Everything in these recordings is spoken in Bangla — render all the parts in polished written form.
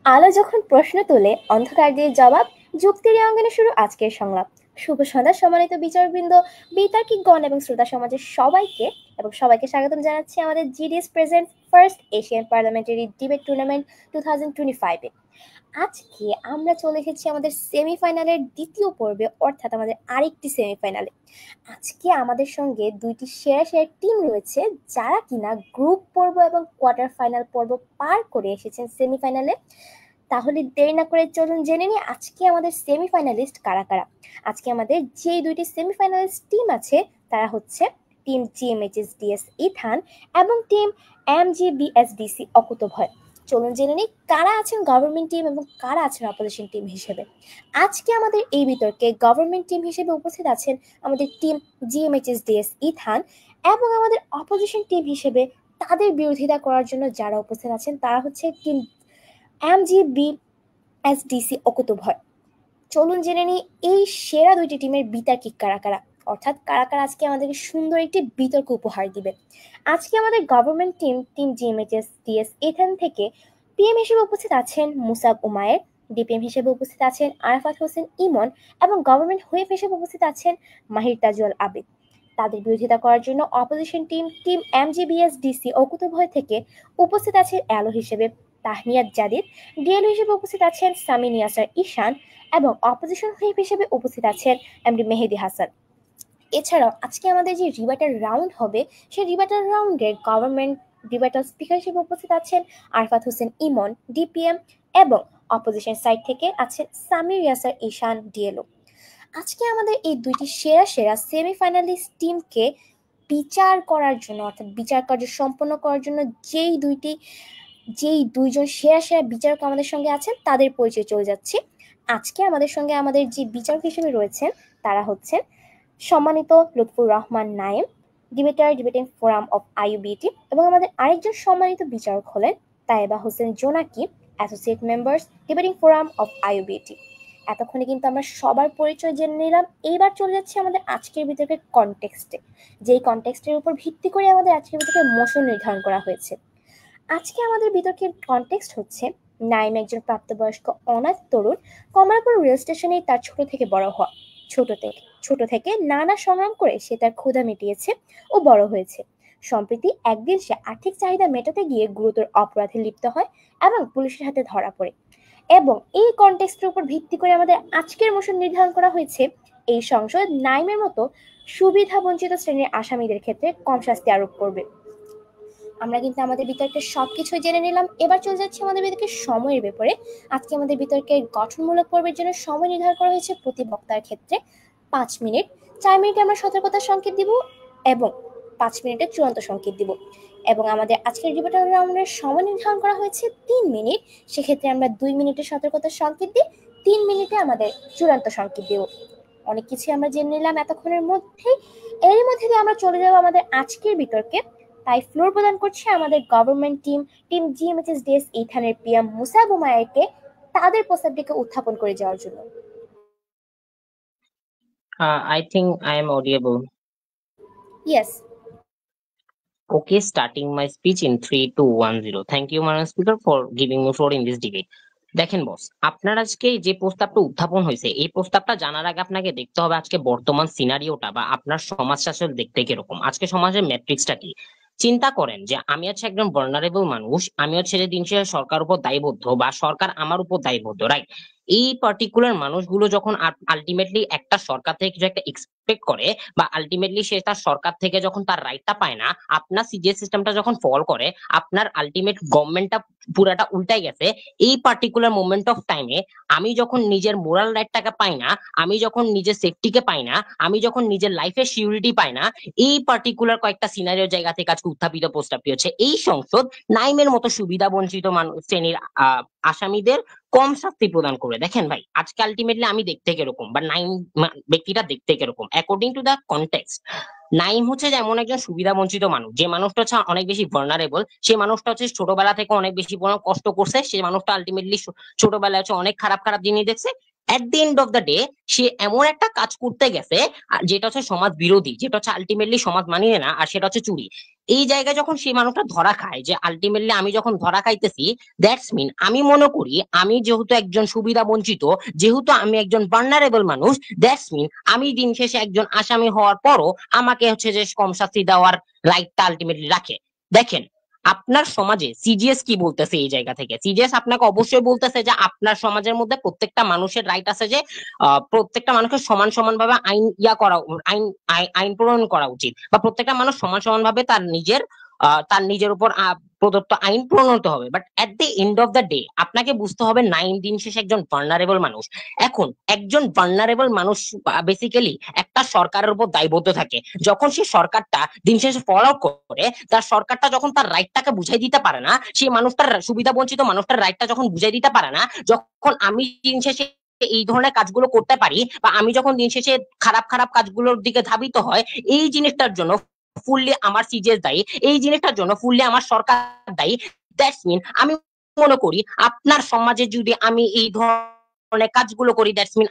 আলো যখন প্রশ্ন তোলে, অন্ধকার দিয়ে জবাব, যুক্তির এই অঙ্গনে শুরু আজকের সংলাপ। শুভ সন্ধ্যা সম্মানিত বিচারবৃন্দ, বিতার্কিকগণ এবং শ্রোতা সমাজের সবাইকে সবাইকে স্বাগতম জানাচ্ছি আমাদের GDS present first Asian parliamentary debate tournament 2025-এ। আজকে আমরা চলে এসেছি আমাদের সেমিফাইনালের দ্বিতীয় পর্বে, অর্থাৎ আমাদের আরেকটি সেমিফাইনালে। আজকে আমাদের সঙ্গে দুইটি সেরা সেরা টিম রয়েছে, যারা কিনা গ্রুপ পর্ব এবং কোয়ার্টার ফাইনাল পর্ব পার করে এসেছেন সেমিফাইনালে। তাহলে দেরি না করে চলুন জেনে নিই আজকে আমাদের সেমিফাইনালিস্ট কারা কারা। আজকে আমাদের যে দুইটি সেমিফাইনালিস্ট টিম আছে তারা হচ্ছে টিম জিএমএইচএসডিএস ইথান এবং টিম এমজিবিএসডিসি অকুতভয়। চলুন জেনে নিই কারা আছেন গভর্নমেন্ট টিম এবং কারা আছেন অপোজিশন টিম হিসেবে। আজকে আমাদের এই বিতর্কে গভর্নমেন্ট টিম হিসেবে উপস্থিত আছেন আমাদের টিম জিএমএইচএসডিএস ইথান, এবং আমাদের অপোজিশন টিম হিসেবে তাদের বিরোধিতা করার জন্য যারা উপস্থিত আছেন তারা হচ্ছে টিম এমজিবিএসডিসি অকুতভয়। চলুন জেনে নিই এই সেরা দুইটি টিমের বিতার্কিক কারা কারা, অর্থাৎ কারা কারা আজকে আমাদেরকে সুন্দর একটি বিতর্ক উপহার দিবে। আজকে আমাদের গভর্নমেন্ট টিম টিম জিএমএইচএসডিএস এখান থেকে পিএম হিসেবে উপস্থিত আছেন মুসাব উমায়ের, ডিপিএম হিসেবে উপস্থিত আছেন আরাফাত হোসেন ইমন এবং গভর্নমেন্ট হুইপ হিসেবে উপস্থিত আছেন মাহির তাজুয়াল আবিদ। তাদের বিরোধিতা করার জন্য অপোজিশন টিম টিম এমজিবিএসডিসি অকুতভয় থেকে উপস্থিত আছে অ্যালো হিসেবে তাহমিয়াত জাদিদ, ডিএল হিসেবে উপস্থিত আছেন সামিন ইয়াসার ঈশান এবং অপোজিশন হুইপ হিসেবে উপস্থিত আছেন এমডি মেহেদি হাসান। এছাড়াও আজকে আমাদের যে রিবাটার রাউন্ড হবে, সেই রিবাটার রাউন্ডের গভর্নমেন্ট ডিবেটার স্পিকার হিসেবে উপস্থিত আছেন আরফাত হোসেন ইমন ডিপিএম এবং অপোজিশন সাইড থেকে আছেন সামির ইয়াসার ঈশান ডিএলও। আজকে আমাদের এই দুইটি সেরা সেরা সেমিফাইনালিস্ট টিমকে বিচার করার জন্য, অর্থাৎ বিচার কার্য সম্পন্ন করার জন্য যেই দুইজন সেরা সেরা বিচারক আমাদের সঙ্গে আছেন তাদের পরিচয় চলে যাচ্ছে। আজকে আমাদের সঙ্গে আমাদের যে বিচারক হিসেবে রয়েছেন তারা হচ্ছেন সম্মানিত Lutfur Rahman Nayem, debating forum of IUBT, এবং আমাদের আরেকজন সম্মানিত বিচারক হলেন Tayeba Hossain Jonaki, associate members, debating forum of IUBT. এতক্ষণে কিন্তু আমরা সবার পরিচয় জেনে নিলাম। এইবার চলে যাচ্ছে আমাদের আজকের বিতর্কের কনটেক্সটে, যেই কনটেক্সটের উপর ভিত্তি করে আমাদের আজকের বিতর্কের মোশন নির্ধারণ করা হয়েছে। আজকে আমাদের বিতর্কের কনটেক্সট হচ্ছে নাইম একজন প্রাপ্তবয়স্ক অনাথ তরুণ, কমলাপুর রেল স্টেশনে তার ছোট থেকে নানা সংগ্রাম করে সে তার ক্ষুধা মিটিয়েছে ও বড় হয়েছে। সম্প্রতি একদিন সে আর্থিক চাহিদা মেটাতে গিয়ে গুরুতর অপরাধে লিপ্ত হয় এবং পুলিশের হাতে ধরা পড়ে। এবং এই কনটেক্সটের উপর ভিত্তি করে আমাদের আজকের মোশন নির্ধারণ করা হয়েছে এই সংসদ নাইমের মতো সুবিধা বঞ্চিত শ্রেণীর আসামিদের ক্ষেত্রে কম শাস্তি আরোপ করবে। আমরা কিন্তু আমাদের বিতর্কের সবকিছু জেনে নিলাম। এবার চলে যাচ্ছে আমাদের বিতর্কের সময়ের ব্যাপারে। আজকে আমাদের বিতর্কের গঠনমূলক পর্বের জন্য সময় নির্ধারণ করা হয়েছে প্রতি বক্তার ক্ষেত্রে 5 মিনিট। 4 মিনিটে আমরা সতর্কতার সংকেত দিব এবং 5 মিনিটে চূড়ান্ত সংকেত দিব। এবং আমাদের আজকের ডিবেটার রাউন্ডের সময় নির্ধারণ করা হয়েছে 3 মিনিট। সেক্ষেত্রে আমরা 2 মিনিটে সতর্কতার সংকেত দিই, 3 মিনিটে আমাদের চূড়ান্ত সংকেত দেব। অনেক কিছু আমরা জেনে নিলাম এতক্ষণের মধ্যেই। এর মধ্যে দিয়ে আমরা চলে যাব আমাদের আজকের বিতর্কে। তাই ফ্লোর প্রদান করছে আমাদের গভর্নমেন্ট টিম জিএমএইচএসডিএস ইথানের পিএম মুসাব উমায়েরকে তাদের প্রস্তাবটিকে উত্থাপন করে যাওয়ার জন্য। I think I am audible. Yes. Okay, starting my speech in 3, 2, 1, 0. Thank you, Madam Speaker, for giving me floor in this debate. দেখেন বস, আপনার আজকে যে প্রস্তাবটা উত্থাপন হয়েছে, এই প্রস্তাবটা জানার আগে আপনাকে দেখতে হবে আজকে বর্তমান সিনারিওটা বা আপনার সমাজটা আসলে দেখতে কিরকম, আজকে সমাজের ম্যাট্রিক্সটা কি। চিন্তা করেন যে আমি হচ্ছে একজন ভালনারেবল মানুষ, আমি হচ্ছে যে দিন শেষে সরকার উপর দায়বদ্ধ বা সরকার আমার উপর দায়বদ্ধ, রাইট? এই পার্টিকুলার মানুষগুলো যখন আলটিমেটলি একটা সরকার থেকে কিছু একটা এক্সপেক্ট করে বা আলটিমেটলি সে তার সরকার থেকে যখন তার রাইটটা পায় না, আপনার সিজিএস সিস্টেমটা যখন ফল করে, আপনার আলটিমেট গভর্নমেন্টটা পুরাটা উল্টাই গেছে। এই পার্টিকুলার মোমেন্ট অফ টাইমে আমি যখন নিজের মোরাল রাইটটাকে পাই না, আমি যখন নিজের সেফটিকে পাই না, আমি যখন নিজের লাইফের সিকিউরিটি পাই না, এই পার্টিকুলার কয়েকটা সিনারিও জায়গা থেকে আজকে উত্থাপিত প্রস্তাবটি হচ্ছে এই সংসদ নাইমের মতো সুবিধা বঞ্চিত শ্রেণীর আসামিদের কম শাস্তি প্রদান করে। দেখেন ভাই, আজকে আলটিমেটলি আমি দেখতে কিরকম বা নাইম ব্যক্তিটা দেখতে কিরকম according to the context. Naim হচ্ছে যে এমন একজন সুবিধা বঞ্চিত মানুষ, যে মানুষটা হচ্ছে অনেক বেশি ভালনারেবল, সে মানুষটা হচ্ছে ছোটবেলা থেকে অনেক বেশি কষ্ট করছে, সে মানুষটা আলটিমেটলি ছোটবেলায় হচ্ছে অনেক খারাপ খারাপ জিনিস দেখছে। At the end of the day সে এমন একটা কাজ করতে গেছে যেটা হচ্ছে সমাজ বিরোধী, যেটা হচ্ছে আলটিমেটলি সমাজ মানিয়ে না, আর সেটা হচ্ছে চুরি। এই জায়গায় যখন সেই মানুষটা ধরা খায়, যে আলটিমেটলি আমি যখন ধরা খাইতেছি, দ্যাটস মিন আমি মনে করি আমি যেহেতু একজন সুবিধা বঞ্চিত, যেহেতু আমি একজন ভালনারেবল মানুষ, দ্যাটস মিন আমি দিন শেষে একজন আসামি হওয়ার পরও আমাকে হচ্ছে যে কম শাস্তি দেওয়ার রাইটটা আলটিমেটলি রাখে। দেখেন, আপনার সমাজে সিজিএস কি বলতেছে এই জায়গা থেকে? সিজিএস আপনাকে অবশ্যই বলতেছে যে আপনার সমাজের মধ্যে প্রত্যেকটা মানুষের রাইট আছে, যে প্রত্যেকটা মানুষকে সমান সমান ভাবে আইন করা, আইন আইন প্রণয়ন করা উচিত, বা প্রত্যেকটা মানুষ সমান সমান ভাবে তার নিজের উপর প্রদত্ত আইন প্রণয়ন হবে। But at the end of the day আপনাকে বুঝতে হবে দিন শেষে একজন ভালনারেবল মানুষ। এখন একজন ভালনারেবল মানুষ বেসিক্যালি একটা সরকারের উপর দায়বদ্ধ থাকে। যখন সে সরকারটা দিন শেষে ফলো করে, তার সরকারটা যখন তার রাইটটাকে বুঝাই দিতে পারে না, সেই মানুষটার সুবিধা বঞ্চিত মানুষটার রাইটটা যখন বুঝাই দিতে পারে না, যখন আমি দিন শেষে এই ধরনের কাজগুলো করতে পারি, বা আমি যখন দিন শেষে খারাপ খারাপ কাজগুলোর দিকে ধাবিত হয়, এই জিনিসটার জন্য ফুললি আমার সিজিএস দায়ী, এই জিনিসটার জন্য ফুললি আমার সরকার দায়ী। দ্যাটস মিন আমি মনে করি আপনার সমাজে যদি আমি এই ধরনের কাজগুলো করি, দ্যাটস মিন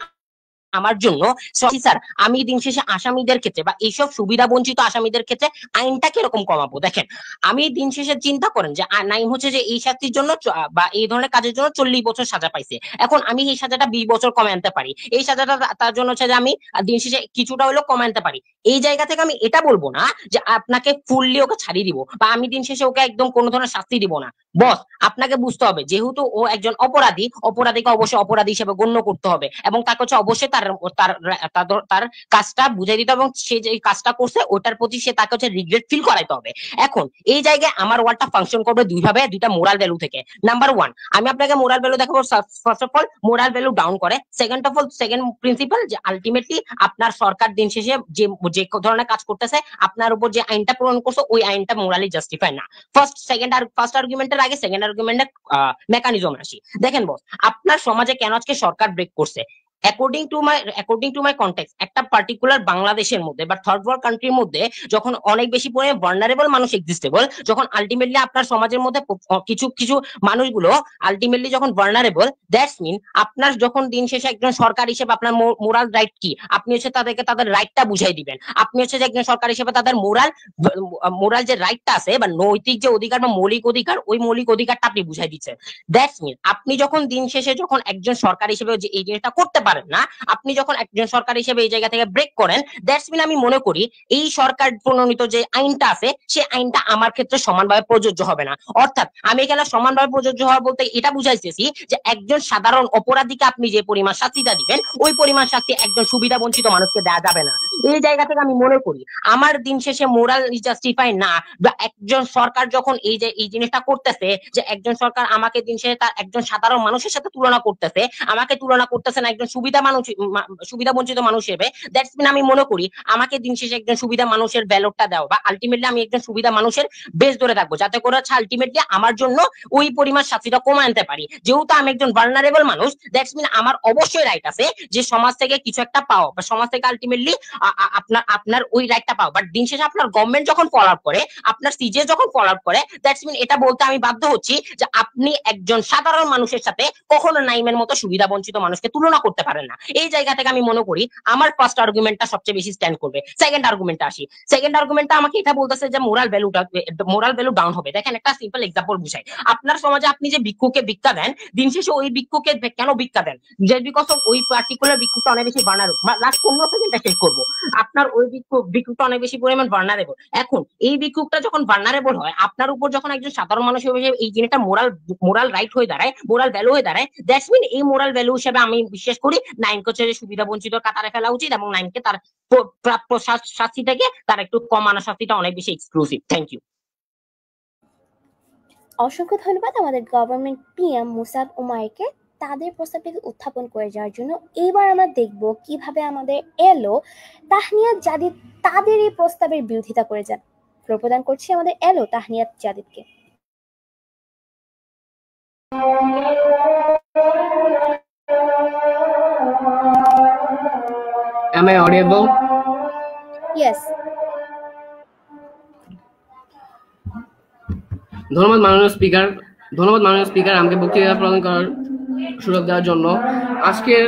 আমার জন্য স্যার আমি দিন শেষে আসামিদের ক্ষেত্রে বা এইসব সুবিধা বঞ্চিত আসামিদের ক্ষেত্রে আইনটা কিরকম কমাবো। দেখেন, আমি দিন শেষে চিন্তা করেন যে নাইম হচ্ছে যে এই শাস্তির জন্য বা এই ধরনের কাজের জন্য 40 বছর সাজা পাইছে। এখন আমি এই সাজাটা 20 বছর কমে আনতে পারি, এই সাজাটা তার জন্য হচ্ছে যে আমি দিন শেষে কিছুটা হলেও কমে আনতে পারি। এই জায়গা থেকে আমি এটা বলবো না যে আপনাকে ফুললি ওকে ছাড়িয়ে দিব, বা আমি দিন শেষে ওকে একদম কোনো ধরনের শাস্তি দিব না। বস, আপনাকে বুঝতে হবে যেহেতু ও একজন অপরাধী, অপরাধীকে অবশ্যই অপরাধী হিসেবে গণ্য করতে হবে, এবং তাকে হচ্ছে অবশ্যই তার তার তার কাজটা বুঝাই দিতে হবে, এবং সে যে কাজটা করছে ওটার প্রতি সে তাকে হচ্ছে রিগ্রেট ফিল করাইতে হবে। এখন এই জায়গায় আমার ওয়ার্ডটা ফাংশন করবে দুইভাবে, দুইটা মোরাল ভ্যালু থেকে। নাম্বার ওয়ান, আমি আপনাকে মোরাল ভ্যালু দেখাবো। First of all moral value down করে। Second of all, second principle, যে আলটিমেটলি আপনার সরকার দিন শেষে যে যে ধরনের কাজ করতেছে, আপনার উপর যে আইনটা প্রণয়ন করছে ওই আইনটা মোরালি জাস্টিফাই না। ফার্স্ট আর্গুমেন্টের আগে সেকেন্ড আর্গুমেন্টের মেকানিজম আসি। দেখেন বস, আপনার সমাজে কেন আজকে সরকার ব্রেক করছে? অ্যাকর্ডিং টু মাই কনটেক্সট, একটা পার্টিকুলার বাংলাদেশের মধ্যে বা থার্ড ওয়ার্ল্ড কান্ট্রির মধ্যে যখন অনেক বেশি পরিমাণে ভালনারেবল মানুষ এক্সিস্টেবল, যখন আলটিমেটলি আপনার সমাজের মধ্যে কিছু কিছু মানুষগুলো আলটিমেটলি যখন ভালনারেবল, দ্যাটস মিন আপনার যখন দিন শেষে একজন সরকার হিসেবে আপনার মোরাল রাইট কি, আপনি হচ্ছে তাদেরকে তাদের রাইটটা বুঝাই দিবেন। আপনি হচ্ছে যে একজন সরকার হিসেবে তাদের মোরাল যে রাইটটা আছে বা নৈতিক যে অধিকার বা মৌলিক অধিকার, ওই মৌলিক অধিকারটা আপনি বুঝাই দিচ্ছেন। দ্যাটস মিন আপনি যখন দিন শেষে যখন একজন সরকার হিসেবে এই জিনিসটা করতে পারেন না, আপনি যখন একজন সরকার হিসেবে এই জায়গা থেকে ব্রেক করেন, দ্যাটস মিন আমি মনে করি এই সরকার প্রণীত যে আইনটা আছে সেই আইনটা আমার ক্ষেত্রে সমানভাবে প্রযোজ্য হবে না। অর্থাৎ আমি এখানে সমানভাবে প্রযোজ্য হওয়া বলতে এটা বুঝাইতেছি যে একজন সাধারণ অপরাধীকে আপনি যে পরিমাণ শাস্তিটা দিবেন, ওই পরিমাণ শাস্তি একজন সুবিধা বঞ্চিত মানুষকে দেওয়া যাবে না। এই জায়গা থেকে আমি মনে করি আমার দিন শেষে মোরাল জাস্টিফাই না, বা একজন সরকার যখন এই জিনিসটা করতেছে, যে একজন সরকার আমাকে দিন শেষে তার একজন সাধারণ মানুষের সাথে তুলনা করতেছে, আমাকে তুলনা করতেছে না একজন সুবিধা বঞ্চিত মানুষ হিসেবে, দ্যাটস মিন আমি মনে করি আমাকে দিন শেষে একজন সুবিধা মানুষের ভ্যালুটা দাও, বা আলটিমেটলি আমি একজন সুবিধা মানুষের বেস ধরে থাকবো, যাতে করে আলটিমেটলি আমার জন্য ওই পরিমাণ শাস্তিটা কমে আনতে পারি। যেহেতু আমি একজন ভালনারেবল মানুষ, দ্যাটস মিন আমার অবশ্যই রাইট আছে যে সমাজ থেকে কিছু একটা পাও, বা সমাজ থেকে আলটিমেটলি আপনার আপনার ওই রাইটটা পাও। বাট দিন শেষে আপনার গভর্নমেন্ট যখন ফলো আপ করে, আপনার সিজে যখন ফলো আপ করে, দ্যাটস মিন এটা বলতে আমি বাধ্য হচ্ছি যে আপনি একজন সাধারণ মানুষের সাথে কখনো নাইমের মতো সুবিধা বঞ্চিত মানুষকে তুলনা করতে পারেন না। এই জায়গা থেকে আমি মনে করি আমার ফার্স্ট আর্গুমেন্টটা সবচেয়ে বেশি স্ট্যান্ড করবে। সেকেন্ড আর্গুমেন্টে আসি। সেকেন্ড আর্গুমেন্টটা আমাকে এটা বলতেছে যে মোরাল ভ্যালু ডাউন হবে। দেখেন, একটা সিম্পল এক্সাম্পল বুঝাই। আপনার সমাজে আপনি যে ভিক্ষুকে ভিক্ষা দেন, দিন শেষে ওই ভিক্ষুকে কেন ভিক্ষা দেন? যে বিকজ অফ ওই পার্টিকুলার ভিক্ষুকটা অনেক বেশি ভালনারেবল। লাস্ট 15 সেকেন্ডটা শেষ করবো। আপনার ওই ভিক্ষুকটা অনেক বেশি পরিমাণ ভালনারেবল। এখন এই ভিক্ষুকটা যখন ভালনারেবল হয়, আপনার উপর যখন একজন সাধারণ মানুষ হিসেবে এই জিনিসটা মোরাল রাইট হয়ে দাঁড়ায়, মোরাল ভ্যালু হয়ে দাঁড়ায়, দ্যাটস মিন এই মোরাল ভ্যালু হিসেবে আমি বিশ্বাস করি নাইমকে হচ্ছে সুবিধা বঞ্চিত কাতারে ফেলা উচিত, এবং নাইমকে তার প্রাপ্য শাস্তি থেকে তার একটু কমানো শাস্তিটা অনেক বেশি এক্সক্লুসিভ। Thank you. অসংখ্য ধন্যবাদ আমাদের গভর্নমেন্ট পিএম মুসাব উমাইরকে তাদের প্রস্তাবটিকে উত্থাপন করে যাওয়ার জন্য। এবার আমরা দেখব কিভাবে আমাদের এলো তাহনিয়াত জাদিদ তাদের এই প্রস্তাবের বিরোধিতা করে যান। প্রদান করছি আমাদের এলো তাহনিয়াত জাদিদকে। Am I audible? Yes. ধন্যবাদ মাননীয় স্পিকার আমাকে বক্তৃতা প্রদান করার সুযোগ দেওয়ার জন্য। আজকের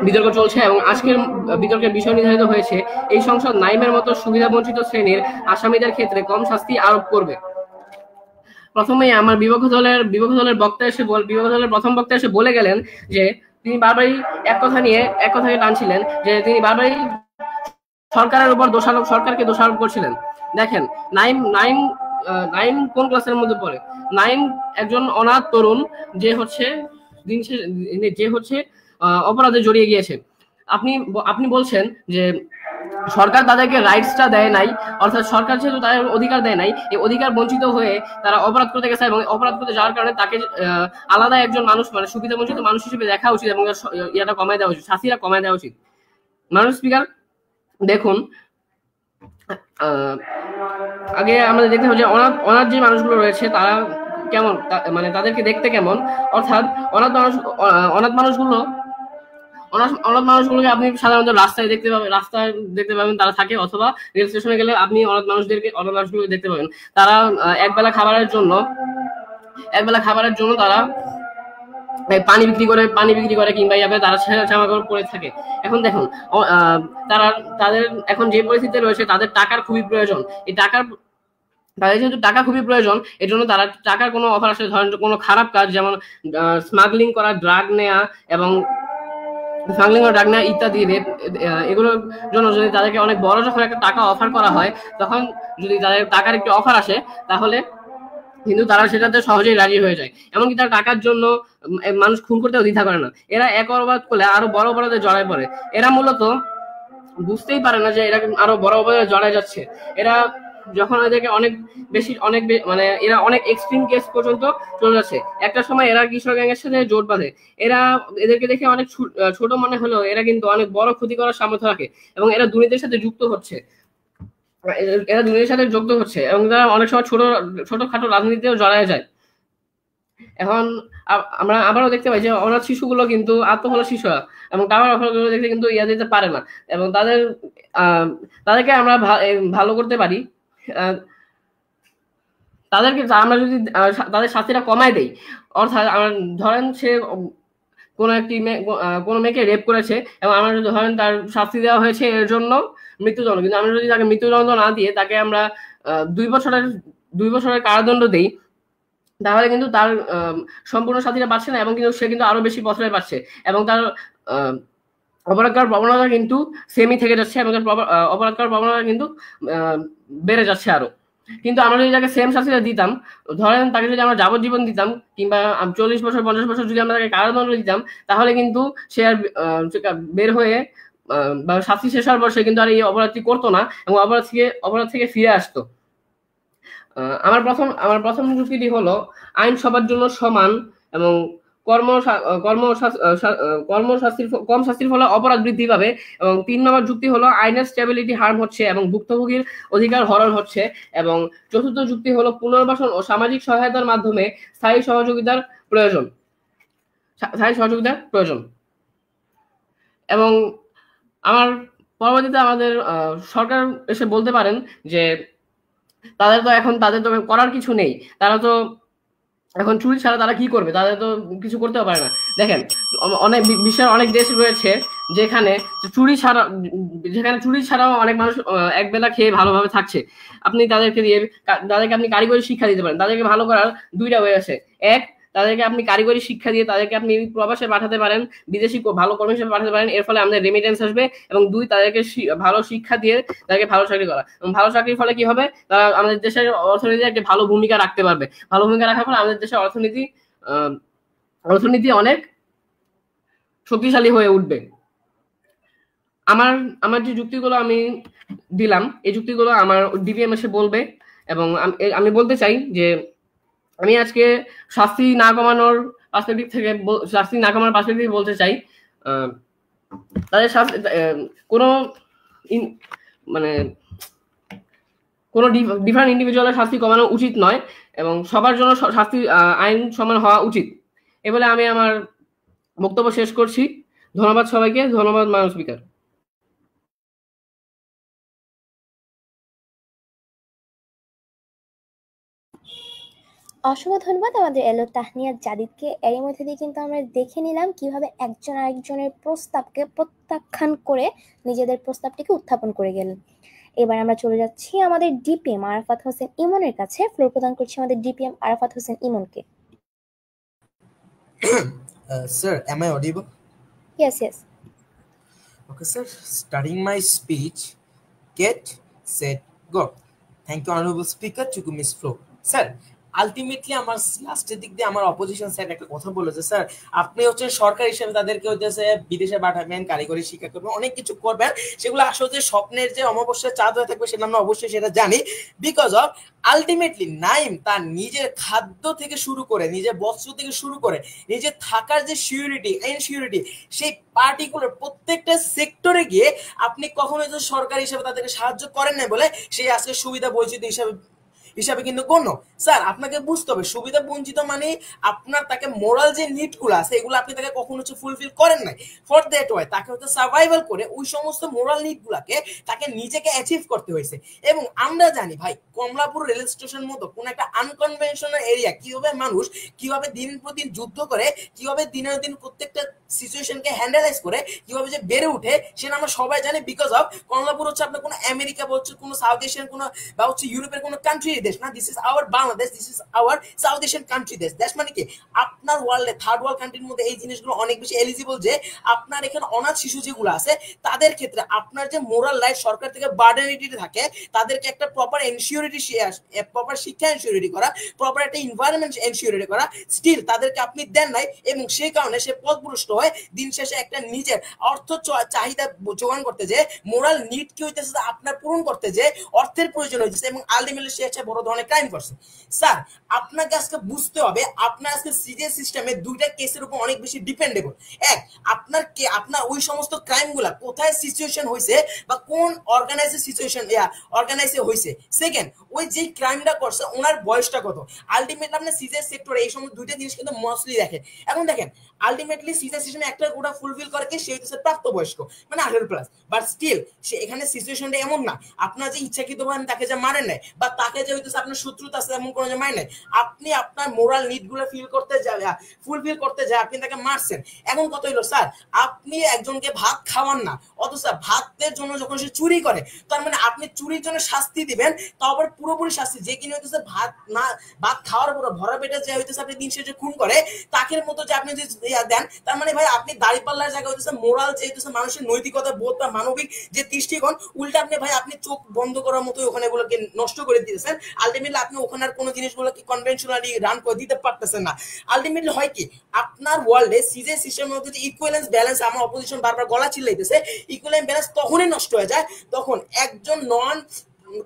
বিতর্ক চলছে এবং আজকের বিতর্কের বিষয় নির্ধারিত হয়েছে এই সংসদ নাইমের মতো সুবিধাবঞ্চিত শ্রেণীর আসামিদের ক্ষেত্রে কম শাস্তি আরোপ করবে। প্রথমেই আমার বিপক্ষ দলের প্রথম বক্তা এসে বলে গেলেন যে তিনি বারবারই এক কথাকে টানছিলেন যে তিনি বারবারই সরকারের উপর সরকারকে দোষারোপ করছিলেন। দেখেন, নাইম কোন ক্লাসের মধ্যে পড়ে? নাইম একজন অনাথ তরুণ যে হচ্ছে অপরাধে জড়িয়ে গিয়েছে। আপনি বলছেন যে সরকার তাদেরকে রাইটসটা দেয় নাই, অর্থাৎ সরকার যেহেতু তাদের অধিকার দেয় নাই, এই অধিকার বঞ্চিত হয়ে তারা অপরাধ করতে গেছে এবং অপরাধ করতে যাওয়ার কারণে তাকে আলাদা একজন মানুষ, মানে সুবিধা বঞ্চিত মানুষ হিসেবে দেখা উচিত এবং ইয়াটা কমায় দেওয়া উচিত, শাস্তিটা কমায় দেওয়া উচিত। মাননীয় স্পিকার, দেখুন, আগে আমাদের দেখতে হবে যে অনাথ যে মানুষগুলো রয়েছে তারা কেমন, মানে তাদেরকে দেখতে কেমন। অর্থাৎ অনাথ মানুষগুলোকে আপনি সাধারণত রাস্তায় দেখতে পাবেন তারা থাকে, অথবা রেল স্টেশনে গেলে আপনি অনাথ মানুষগুলোকে দেখতে পাবেন। তারা একবেলা খাবারের জন্য তারা পানি বিক্রি করে কিংবা তারা জামা কাপড় পরে থাকে। এখন দেখুন, তাদের এখন যে পরিস্থিতিতে রয়েছে তাদের টাকার খুবই প্রয়োজন। তাদের যেহেতু টাকা খুবই প্রয়োজন, এর জন্য তারা টাকার কোনো অফার আসলে, ধরেন কোনো খারাপ কাজ যেমন স্মাগলিং করা, ড্রাগ নেওয়া ইত্যাদি, এগুলোর জন্য যদি তাদেরকে অনেক বড় যখন একটা টাকা অফার করা হয়, তখন যদি তাদের টাকার একটি অফার আসে তাহলে কিন্তু তারা সেটাতে সহজেই রাজি হয়ে যায়। এমনকি তারা টাকার জন্য মানুষ খুন করতেও দ্বিধা করে না। এরা এক অপরাধ করলে আরো বড় অপরাধে জড়ায় পড়ে। এরা মূলত বুঝতেই পারে না যে এরা আরো বড় অপরাধে জড়ায় যাচ্ছে। এরা যখন এদেরকে মানে এরা অনেক এক্সট্রিম কেস পর্যন্ত চলে যাচ্ছে। একটা সময় এরা কিশোর গ্যাংয়ের সাথে জোট বাঁধে। এদেরকে দেখে অনেক ছোট মনে হলেও এরা কিন্তু অনেক বড় ক্ষতি করার সামর্থ্য রাখে এবং এরা দুর্নীতির সাথে যুক্ত হচ্ছে এবং তারা অনেক সময় ছোটখাটো রাজনীতিতেও জড়ায় যায়। এখন আমরা আবারও দেখতে পাই যে অনাথ শিশুগুলো কিন্তু আত্মহলা শিশুরা এবং টাকার অফারগুলো দেখতে কিন্তু ইয়া দিতে পারে না এবং তাদেরকে আমরা ভালো করতে পারি। আমরা যদি তাদের শাস্তিটা কমায় দেই, অর্থাৎ ধরেন সে কোনো মেয়েকে রেপ করেছে এবং আমরা যদি ধরেন তার শাস্তি দেওয়া হয়েছে এর জন্য মৃত্যুদণ্ড, কিন্তু আমরা যদি তাকে মৃত্যুদণ্ড না দিয়ে তাকে আমরা 2 বছরের কারাদণ্ড দেই, তাহলে কিন্তু তার সম্পূর্ণ শাস্তিটা পাচ্ছে না এবং কিন্তু সে কিন্তু আরো বেশি বছরে পাচ্ছে এবং তার অপরাধ করার প্রবণতা কিন্তু সেমই থেকে যাচ্ছে এবং অপরাধ করার প্রবণতা কিন্তু বেড়ে যাচ্ছে আরো। কিন্তু আমরা যদি তাকে সেম শাস্তিটা দিতাম, ধরেন তাকে যদি আমরা যাবজ্জীবন দিতাম কিংবা 40 বছর 50 বছর যদি আমরা তাকে কারাদণ্ড দিতাম, তাহলে কিন্তু সে আর বের হয়ে বা শাস্তি শেষ হওয়ার পর সে কিন্তু আর এই অপরাধটি করতো না এবং অপরাধ থেকে ফিরে আসতো। আমার প্রথম যুক্তিটি হলো আইন সবার জন্য সমান এবং কম শাস্তির ফলে অপরাধ বৃদ্ধি পাবে। এবং 3 নম্বর যুক্তি হলো আইনের স্টেবিলিটি হার্ম হচ্ছে এবং ভুক্তভোগীর অধিকার হরণ হচ্ছে। এবং 4র্থ যুক্তি হলো পুনর্বাসন ও সামাজিক সহায়তার মাধ্যমে স্থায়ী সহযোগিতার প্রয়োজন। এবং আমার পরবর্তীতে আমাদের সরকার এসে বলতে পারেন যে তাদের তো করার কিছু নেই, তারা তো এখন চুরি ছাড়া তারা কি করবে, তাদের তো কিছু করতেও পারে না। দেখেন, বিশ্বের অনেক দেশ রয়েছে যেখানে চুরি ছাড়াও অনেক মানুষ একবেলা খেয়ে ভালোভাবে থাকছে। আপনি তাদেরকে আপনি কারিগরি শিক্ষা দিতে পারেন। তাদেরকে ভালো করার 2টা ওয়ে আছে। এক, তাদেরকে আপনি কারিগরি শিক্ষা দিয়ে তাদেরকে আপনি প্রবাসে পাঠাতে পারেন, বিদেশি ভালো কর্মী হিসেবে পাঠাতে পারেন, এর ফলে আমাদের রেমিটেন্স আসবে। এবং 2, তাদেরকে ভালো শিক্ষা দিয়ে তাদেরকে ভালো চাকরি করা। এবং ভালো চাকরির ফলে কি হবে, তারা আমাদের দেশের অর্থনীতিতে একটা ভালো ভূমিকা রাখতে পারবে। ভালো ভূমিকা রাখার ফলে আমাদের দেশের অর্থনীতি অনেক শক্তিশালী হয়ে উঠবে। আমার যে যুক্তিগুলো আমি দিলাম, এই যুক্তিগুলো আমার ডিভিএম এসে বলবে এবং আমি বলতে চাই যে আমি আজকে শাস্তি না কমানোর পার্সপেক্টিভ বলতে চাই, তাদের কোনো ডিফারেন্ট ইন্ডিভিজুয়ালের শাস্তি কমানো উচিত নয় এবং সবার জন্য শাস্তি আইন সমান হওয়া উচিত। এ বলে আমি আমার বক্তব্য শেষ করছি। ধন্যবাদ সবাইকে। ধন্যবাদ মাননীয় স্পিকার। অসংখ্য ধন্যবাদ আমাদের এলো তাহনিয়া জাদিদকে। এর মধ্যে দিয়ে কিন্তু আমরা দেখে নিলাম কিভাবে একজন আরেকজনের প্রস্তাবকে প্রত্যাখ্যান করে নিজেদের প্রস্তাবটিকে উত্থাপন করে গেলেন। এবার আমরা চলে যাচ্ছি আমাদের ডিপিএম আরাফাত হোসেন ইমনের কাছে। ফ্লোর প্রদান করছি আমাদের ডিপিএম আরাফাত হোসেন ইমনকে। Sir, am I audible? Yes, yes. Okay, sir. Starting my speech. Get, set, go. Thank you, Honorable Speaker, to Miss Flo. Sir, ultimately আমার লাস্টের দিক দিয়ে আমার অপোজিশন স্যার একটা কথা বলেছে, স্যার আপনি হচ্ছেন সরকার হিসেবে তাদেরকে হচ্ছে বিদেশে পাঠাবেন, কারিগরি শিক্ষা করবেন, অনেক কিছু করবেন, সেগুলো আসলে স্বপ্নের যে অমাবস্যার চাঁদ হয়ে থাকবে সেটা আমরা অবশ্যই সেটা জানি। বিকজ অফ আলটিমেটলি নাইম তার নিজের খাদ্য থেকে শুরু করে, নিজের বস্ত্র থেকে শুরু করে, নিজের থাকার যে সিকিউরিটি ইনসিকিউরিটি, সেই পার্টিকুলার প্রত্যেকটা সেক্টরে গিয়ে আপনি কখনো সরকার হিসেবে তাদেরকে সাহায্য করেন না বলে সেই আজকে সুবিধা বঞ্চিত হিসাবে কিন্তু গণ্য। স্যার আপনাকে বুঝতে হবে সুবিধা বঞ্চিত মানে আপনার তাকে মোরাল যে নিড গুলো আছে এগুলো আপনি তাকে কখনো হচ্ছে ফুলফিল করেন নাই। ফর দ্যাট ওয়াই তাকে হচ্ছে সার্ভাইভাল করে ওই সমস্ত মোরাল নিড গুলাকে তাকে নিজেকে অ্যাচিভ করতে হয়েছে। এবং আমরা জানি ভাই কমলাপুর রেল স্টেশন মতো কোন একটা আনকনভেনশনাল এরিয়া কিভাবে মানুষ কিভাবে দিন প্রতিদিন যুদ্ধ করে, কিভাবে দিনের দিন প্রত্যেকটা সিচুয়েশনকে হ্যান্ডেলাইজ করে কিভাবে যে বেড়ে উঠে সেটা আমরা সবাই জানি। বিকজ অফ কমলাপুর হচ্ছে আপনার কোনো আমেরিকা বা হচ্ছে কোনো সাউথ এশিয়ান কোনো বা হচ্ছে ইউরোপের কোনো কান্ট্রি দেশ না, this is our Bangladesh, this is our south Asian country দেশ। দেশ মানে কি আপনার ওয়ার্ল্ডে থার্ড ওয়ার্ল্ড কান্ট্রির মধ্যে এই জিনিসগুলো অনেক বেশি এলিজিবল যে আপনার এখানে অনাথ শিশু যেগুলো আছে তাদের ক্ষেত্রে আপনার যে মোরাল রাইট সরকার থেকে বার্ডেনিটি থাকে তাদেরকে একটা প্রপার এনসিওরিটি, প্রপার শিক্ষা এনসিওরিটি করা, প্রপার একটা এনভায়রনমেন্ট এনসিওরিটি করা, স্টিল তাদেরকে আপনি দেন নাই। এবং সেই কারণে সে পথভ্রষ্ট হয়ে দিন শেষে একটা নিজের অর্থ চাহিদা যোগান করতে যে মোরাল নিড কি হইতেছে আপনার পূরণ করতে যে অর্থের প্রয়োজন হইতেছে এবং আলটিমেটলি সে একটা বড় ধরনের ক্রাইম করছে। স্যার আপনাকে আজকে বুঝতে হবে আপনার আজকে সিজিএস সিস্টেমে দুইটা কেসের উপর অনেক বেশি ডিপেন্ডেবল। এক, আপনার ওই সমস্ত ক্রাইম গুলা কোথায় সিচুয়েশন হয়েছে বা কোন অর্গানাইজে সিচুয়েশন অর্গানাইজে হয়েছে। সেকেন্ড, ওই যে ক্রাইমটা করছে ওনার বয়সটা কত। আলটিমেটলি আপনার সিজিএস সেক্টরে এই সমস্ত দুইটা জিনিস কিন্তু মোস্টলি দেখে। এখন দেখেন আলটিমেটলি সিজিএস সিস্টেমে একটা ওটা ফুলফিল করে কি সে হচ্ছে প্রাপ্তবয়স্ক মানে 18+, বাট স্টিল সে এখানে সিচুয়েশনটা এমন না আপনার যে ইচ্ছাকৃতভাবে তাকে যে মারেন নাই বা তাকে যে হইতেছে আপনার শত্রুতা আছে এমন কোনো যে মারেন নাই, আপনি আপনার মোরাল নিড গুলো ফুলফিল করতে যায় আপনি তাকে মারছেন। এখন কত হইলো স্যার আপনি একজনকে ভাত খাওয়ান না, অথচ ভাতের জন্য যখন সে চুরি করে তার মানে আপনি চুরির জন্য শাস্তি দিবেন, তাও আবার পুরোপুরি শাস্তি যে কিনে হইতেছে ভাত খাওয়ার পর ভরা পেটে যে হইতেছে আপনি দিন শেষে খুন করে তাকে মতো যে আপনি যে দেন, তার মানে ভাই আপনি দাঁড়িপাল্লার জায়গায় হইতেছে মোরাল যে হইতেছে মানুষের নৈতিকতা বোধ বা মানবিক যে দৃষ্টিকোণ উল্টা আপনি চোখ বন্ধ করার মতো ওখানে এগুলোকে নষ্ট করে দিতেছেন। আলটিমেটলি আপনি ওখানে আর কোনো জিনিসগুলোকে কনভেনশনালি রান করে দিতে পারতেছেন না। আলটিমেটলি হয় কি আপনার ওয়ার্ল্ডে সিজে সিস্টেমের মধ্যে যে ইকুয়ালেন্স ব্যালেন্স আমার অপোজিশন বারবার গলা চিল্লাইতেছে, ইকুয়ালেন্স ব্যালেন্স তখনই নষ্ট হয়ে যায় যখন একজন নন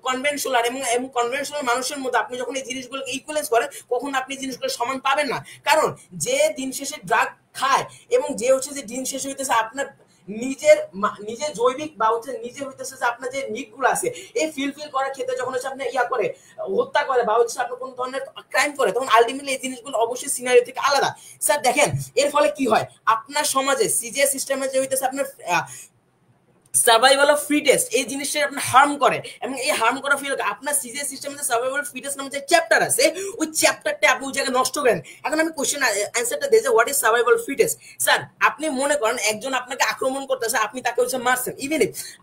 কনভেনশনাল এবং কনভেনশনাল মানুষের মধ্যে আপনি যখন এই জিনিসগুলোকে ইকুয়ালেন্স করেন কখন আপনি জিনিসগুলো সমান পাবেন না। কারণ যে দিন শেষে ড্রাগ খায় এবং যে হচ্ছে যে দিন শেষে হইতেছে আপনার নিজের জৈবিক বা হচ্ছে নিজে হইতেছে যে আপনার যে নিড গুলো আছে এই ফিল করার ক্ষেত্রে যখন হচ্ছে আপনি করে হত্যা করে বা হচ্ছে আপনার কোন ধরনের ক্রাইম করে তখন আলটিমেটলি এই জিনিসগুলো অবশ্যই সিনারিও থেকে আলাদা। স্যার দেখেন এর ফলে কি হয় আপনার সমাজে সিজিএস সিস্টেমে যে হইতেছে আপনার সার্ভাইভাল অফ ফিটেস্ট এই জিনিসটা আপনার হার্ম করে এবং এই হার্ম করা ফিল আপনার সিজিএস সিস্টেমে যে সার্ভাইভাল অফ ফিটেস্ট নামে যে চ্যাপ্টার আছে ওই চ্যাপ্টারটা আপনি ওই জায়গায় নষ্ট করেন। এখন আমি কোশ্চেন অ্যান্সারটা দিই যে what is survival of fittest. Sir আপনি মনে করেন একজন আপনাকে আক্রমণ করতেছে আপনি তাকে হচ্ছে মারছেন, ইভেন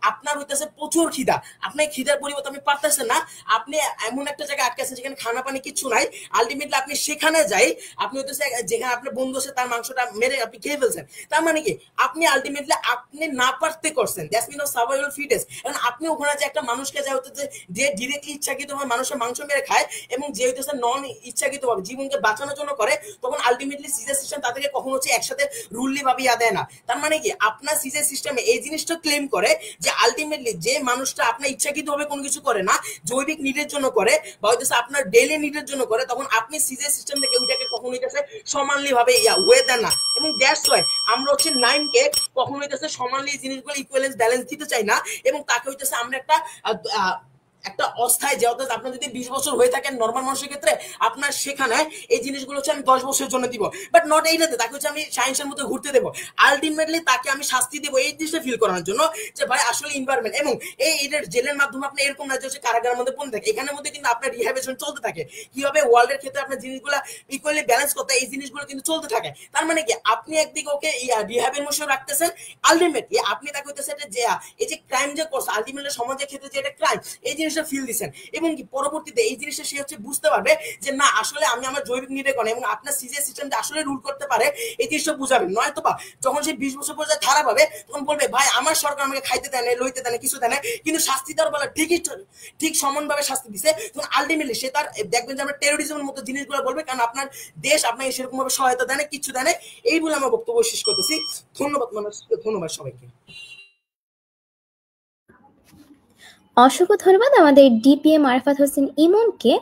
আপনার হইতেছে প্রচুর খিদা, আপনার খিদার পরিবর্তে আপনি পারতেছেন না, আপনি এমন একটা জায়গায় আটকে আছেন যেখানে খানা পানি কিছু নাই, আলটিমেটলি আপনি সেখানে যাই আপনি হইতেছে যেখানে আপনার বন্ধু আছে তার মাংসটা মেরে আপনি খেয়ে ফেলছেন। তার মানে কি আপনি আলটিমেটলি আপনি না পারতে করছেন, that's mean of survival fittest. এখন আপনি ওখানে যে একটা মানুষকে যা হইতেছে যে ডিরেক্টলি ইচ্ছাকৃতভাবে মানুষের মাংস মেরে খায় এবং যে হইতেছে নন ইচ্ছাকৃতভাবে জীবনকে বাঁচানোর জন্য করে তখন আলটিমেটলি সিজে সিস্টেম তাদেরকে কখনো হচ্ছে একসাথে রুললি ভাবে দেয় না। তার মানে কি আপনার সিজে সিস্টেমে এই জিনিসটা ক্লেম করে যে আলটিমেটলি যে মানুষটা আপনার ইচ্ছাকৃতভাবে কোনো কিছু করে না জৈবিক নিডের জন্য করে বা হইতেছে আপনার ডেইলি নিডের জন্য করে তখন আপনি সিজে সিস্টেম থেকে ওইটাকে কখনো হইতেছে সমানলি ভাবে ওয়ে দেন না। এবং দ্যাটস ওয়াই আমরা হচ্ছে নাইমকে কখনো হইতেছে সমানলি জিনিসগুলো ইকুয়ালেন্স ব্যালেন্স দিতে চাই না এবং তাকে হইতেছে আমরা একটা একটা অস্থায়ী যে, অর্থাৎ আপনার যদি 20 বছর হয়ে থাকেন নর্মাল মানুষের ক্ষেত্রে, আপনার সেখানে এই জিনিসগুলো হচ্ছে আমি 10 বছরের জন্য দিব, বাট নট এইটাতে তাকে হচ্ছে আমি সায়েন্সের মধ্যে ঘুরতে দেবো। আলটিমেটলি তাকে আমি শাস্তি দেবো এই জিনিসটা ফিল করানোর জন্য যে ভাই আসলে এনভায়রনমেন্ট, এবং এটার জেলের মাধ্যমে আপনি এরকম না যে হচ্ছে কারাগারের মধ্যে পড়ে থাকে, এখানের মধ্যে কিন্তু আপনার রিহ্যাবিলিটেশন চলতে থাকে। কিভাবে ওয়ার্ল্ডের ক্ষেত্রে আপনার জিনিসগুলো ইকুয়ালি ব্যালেন্স করতে, এই জিনিসগুলো কিন্তু চলতে থাকে। তার মানে কি, আপনি একদিকে ওকে রিহ্যাবের মধ্যে রাখতেছেন, আলটিমেটলি আপনি তাকে হইতেছে যে এই যে ক্রাইম যে করছে, আলটিমেটলি সমাজের ক্ষেত্রে যে এটা ক্রাইম, এই জিনিসটা ফিল দিচ্ছেন, এবং কি পরবর্তীতে এই জিনিসটা সে হচ্ছে বুঝতে পারবে যে না আসলে আমি আমার জৈবিক নির্বাচন এবং আপনার সিজিএস সিস্টেম যে আসলে রুল করতে পারে, এই জিনিসটা বুঝাবেন। নয়তো বা যখন সে 20 বছর পর্যন্ত খারাপ পাবে, তখন বলবে ভাই আমার সরকার আমাকে খাইতে দেয় না, লইতে দেয় না, কিছু দেয় না, কিন্তু শাস্তি দেওয়ার বেলা ঠিক সমানভাবে শাস্তি দিছে, তখন আলটিমেটলি সে তার দেখবেন যে আমরা টেরোরিজমের মতো জিনিসগুলো বলবে, কারণ আপনার দেশ আপনাকে সেরকম ভাবে সহায়তা দেয় না, কিছু দেয় না। এই বলে আমার বক্তব্য শেষ করতেছি। ধন্যবাদ ধন্যবাদ সবাইকে। অসংখ্য ধন্যবাদ আমাদের ডিপিএম আরাফাত হোসেন ইমনকে।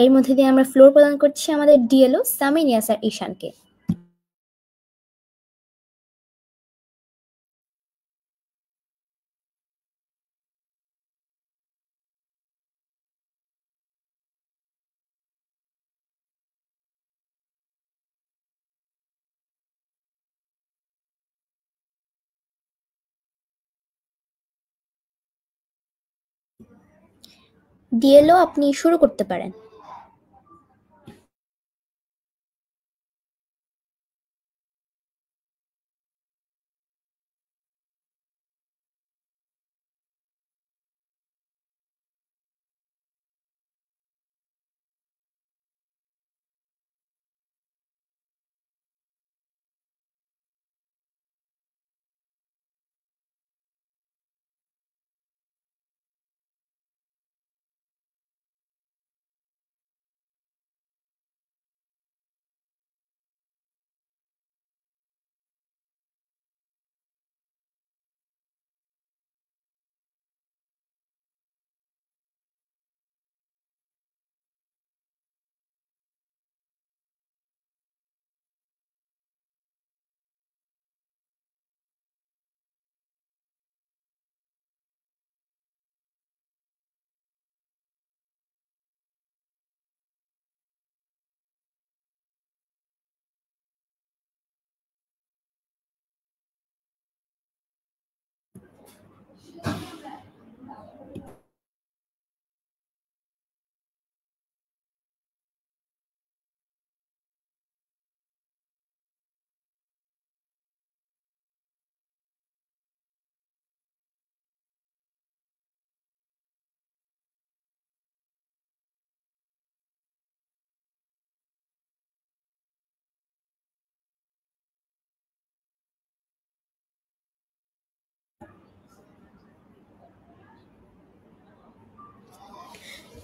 এর মধ্যে দিয়ে আমরা ফ্লোর প্রদান করছি আমাদের ডিএলও সামিন ইয়াসার ঈশানকে। ডিএলও আপনি শুরু করতে পারেন।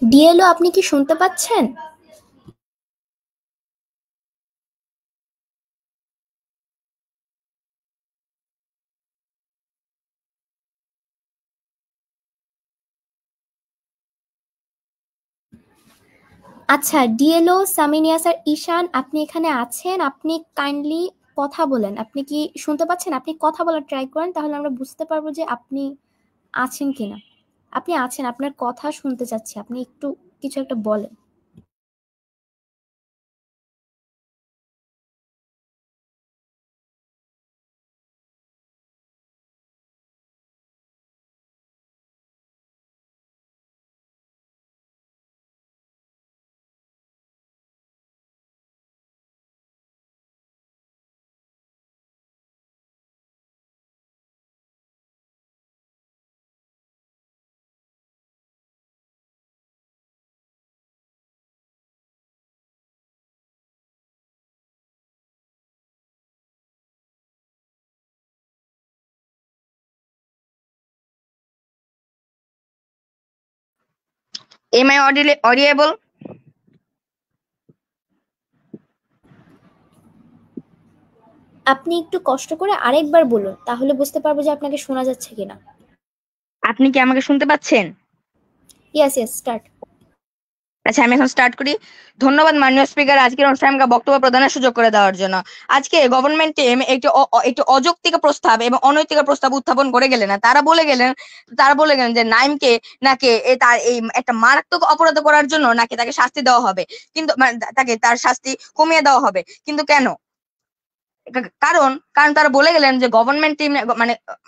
ডিএলও আপনি কি শুনতে পাচ্ছেন? আচ্ছা, ডিএলও সামিন ইয়াসার ঈশান, আপনি এখানে আছেন, আপনি কাইন্ডলি কথা বলেন। আপনি কি শুনতে পাচ্ছেন? আপনি কথা বলার ট্রাই করেন, তাহলে আমরা বুঝতে পারবো যে আপনি আছেন কিনা। আপনি আছেন, আপনার কথা শুনতে চাচ্ছি, আপনি একটু কিছু একটা বলেন। Am I audible? আপনি একটু কষ্ট করে আরেকবার বলুন, তাহলে বুঝতে পারবো যে আপনাকে শোনা যাচ্ছে কিনা। আপনি কি আমাকে শুনতে পাচ্ছেন? Yes, start. আচ্ছা, আমি এখন স্টার্ট করি। ধন্যবাদ মাননীয় স্পিকার আজকের অনুষ্ঠানে আমাকে বক্তব্য প্রদানের সুযোগ করে দেওয়ার জন্য। আজকে গভর্নমেন্ট টিম একটি অযৌক্তিক প্রস্তাব এবং অনৈতিক প্রস্তাব উত্থাপন করে গেলেন। তারা বলে গেলেন যে নাইমকে নাকি তার এই একটা মারাত্মক অপরাধ করার জন্য নাকি তাকে শাস্তি দেওয়া হবে, কিন্তু তাকে তার শাস্তি কমিয়ে দেওয়া হবে। কিন্তু কেন? কারণ তারা বলে গেলেন যে গভর্নমেন্ট টিম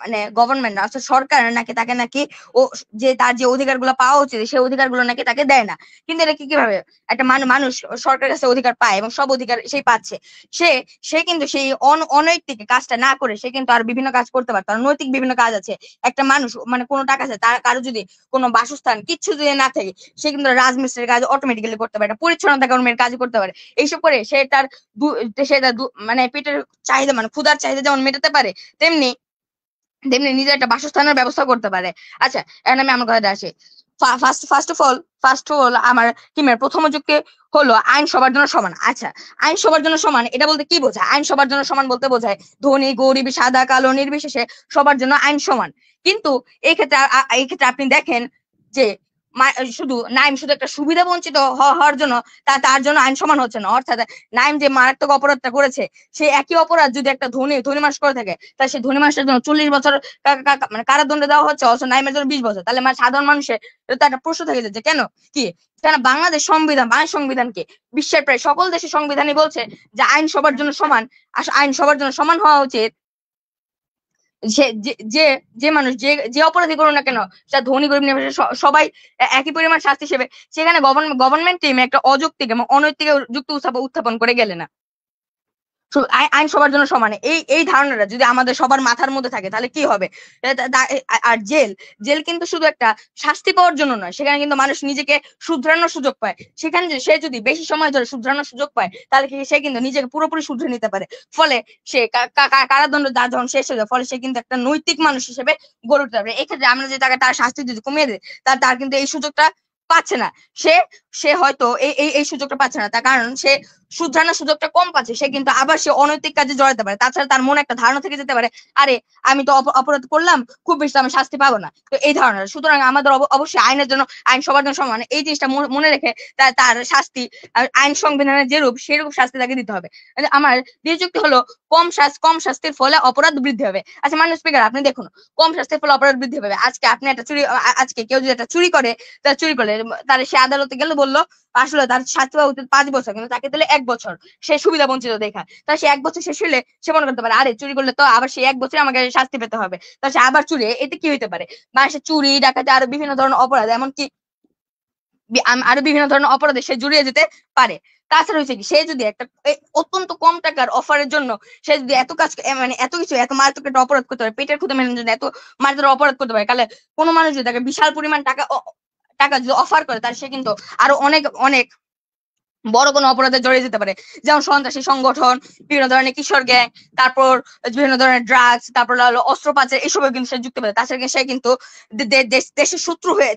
মানে গভর্নমেন্ট অর্থাৎ সরকার নাকি তাকে নাকি ও যে তার যে অধিকারগুলো পাওয়া উচিত সেই অধিকারগুলো নাকি তাকে দেয় না। কিন্তু এটা কিভাবে একটা মানুষ সরকারের কাছে অধিকার পায় এবং সব অধিকার সেই পাচ্ছে, সে কিন্তু সেই অনৈতিক কাজটা না করে সে কিন্তু আর বিভিন্ন কাজ করতে পারে। তার নৈতিক বিভিন্ন কাজ আছে। একটা মানুষ কোনো টাকা আছে, তার কারো যদি কোনো বাসস্থান কিচ্ছু যদি না থাকে, সে কিন্তু রাজমিস্ত্রির কাজ অটোমেটিক্যালি করতে পারে, পরিচ্ছন্নতা কর্মীর কাজ করতে পারে। এইসব করে সে তার পেটের চাহিদা ক্ষুধার চাহিদা যেমন মেটাতে পারে, তেমনি নিজের একটা বাসস্থানের ব্যবস্থা করতে পারে। আচ্ছা, এখন আমি আমার কথাটা আসি। ফার্স্ট অফ অল আমার টিমের প্রথম যুক্তি হলো আইন সবার জন্য সমান। আচ্ছা, আইন সবার জন্য সমান এটা বলতে কি বোঝায়? আইন সবার জন্য সমান বলতে বোঝায় ধনী গরিব সাদা কালো নির্বিশেষে সবার জন্য আইন সমান। কিন্তু এই ক্ষেত্রে আপনি দেখেন যে শুধু নাইম শুধু একটা সুবিধা বঞ্চিত হওয়ার জন্য তার জন্য আইন সমান হচ্ছে না। অর্থাৎ নাইম যে মারাত্মক অপরাধটা করেছে, সে একই অপরাধ যদি একটা ধনী মানুষ করে থাকে, তাহলে সেই ধনী মানুষের জন্য 40 বছর কারাদণ্ড দেওয়া হচ্ছে, অথচ নাইমের জন্য 20 বছর। তাহলে সাধারণ মানুষের তো একটা প্রশ্ন থেকে যাচ্ছে, কেন বাংলাদেশ সংবিধান কি বিশ্বের প্রায় সকল দেশের সংবিধানই বলছে যে আইন সবার জন্য সমান। আইন সবার জন্য সমান হওয়া উচিত। যে মানুষ যে অপরাধী করুন না কেন, সেটা ধনী গরিব নির্বিশেষে সবাই একই পরিমাণ শাস্তি হিসেবে। সেখানে গভর্নমেন্ট টিম একটা অযৌক্তিক এবং অনৈতিক যুক্তি উত্থাপন করে গেলে না। আইন সবার জন্য সমান এই ধারণাটা যদি আমাদের সবার মাথার মধ্যে থাকে, তাহলে কি হবে? আর জেল কিন্তু শুধু একটা শাস্তি পাওয়ার জন্য নয়, সেখানে কিন্তু মানুষ নিজেকে শুধরানোর সুযোগ পায়। সেখানে সে যদি বেশি সময় ধরে শুধরানোর সুযোগ পায়, তাহলে সে কিন্তু নিজেকে পুরোপুরি শুধরে নিতে পারে। ফলে সে কারাদণ্ড যখন শেষ হয়ে যায়, ফলে সে কিন্তু একটা নৈতিক মানুষ হিসেবে গড়ে উঠতে পারে। এক্ষেত্রে আমরা যে তার শাস্তি যদি কমিয়ে দেয়, তার কিন্তু এই সুযোগটা পাচ্ছে না। সে হয়তো এই সুযোগটা পাচ্ছে না, তার কারণ সে শুধরানোর সুযোগটা কম পাচ্ছে। সে কিন্তু আবার সে অনৈতিক কাজে জড়াতে পারে। তাছাড়া তার মনে একটা ধারণা থেকে যেতে পারে, আরে আমি তো অপরাধ করলাম, খুব বেশি আমি শাস্তি পাবো না, তো এই ধারণা। সুতরাং আমাদের অবশ্যই আইনের জন্য আইন সবার জন্য সমান এই জিনিসটা মনে রেখে তার শাস্তি আইন সংবিধানের যেরূপ সেরূপ শাস্তি তাকে দিতে হবে। আমার দ্বিতীয় যুক্তি হলো কম শাস্তির ফলে অপরাধ বৃদ্ধি হবে। আচ্ছা মাননীয় স্পিকার, আপনি দেখুন, কম শাস্তির ফলে অপরাধ বৃদ্ধি হবে। আজকে কেউ যদি একটা চুরি করে, তার সে আদালতে গেলে বললো আসলে তার শাস্তি পাওয়া উচিত 5 বছর, কিন্তু তাকে দিলে 1 বছর। সে সুবিধা বঞ্চিত দেখা, তা সে 1 বছর শেষ হলে সে মনে করতে পারে, আরে চুরি করলে তো আবার সে 1 বছর আমাকে শাস্তি পেতে হবে, তা সে আবার চুরি। এতে কি হইতে পারে? সে চুরি ডাকাতি আরো বিভিন্ন ধরনের অপরাধ, এমনকি আরো বিভিন্ন ধরনের অপরাধে সে জড়িয়ে যেতে পারে। তাছাড়া হচ্ছে কি, সে যদি একটা অত্যন্ত কম টাকার অফারের জন্য সে যদি এত কাজ এত কিছু এত মারাত্মক একটা অপরাধ করতে পারে, পেটের ক্ষুধা মেটানোর জন্য এত মারাত্মক অপরাধ করতে পারে, তাহলে কোনো মানুষ যদি তাকে বিশাল পরিমাণ টাকা যদি অফার করে, তাহলে সে কিন্তু আরো অনেক বড় কোনো অপরাধে জড়িয়ে যেতে পারে। যেমন সন্ত্রাসী সংগঠন, বিভিন্ন ধরনের কিশোর গ্যাং, তারপর বিভিন্ন ধরনের ড্রাগস, তারপর হলো অস্ত্র পাচার, এসবের কিন্তু সে যুক্ত পারে। তাছাড়া সে কিন্তু দেশের শত্রু হয়ে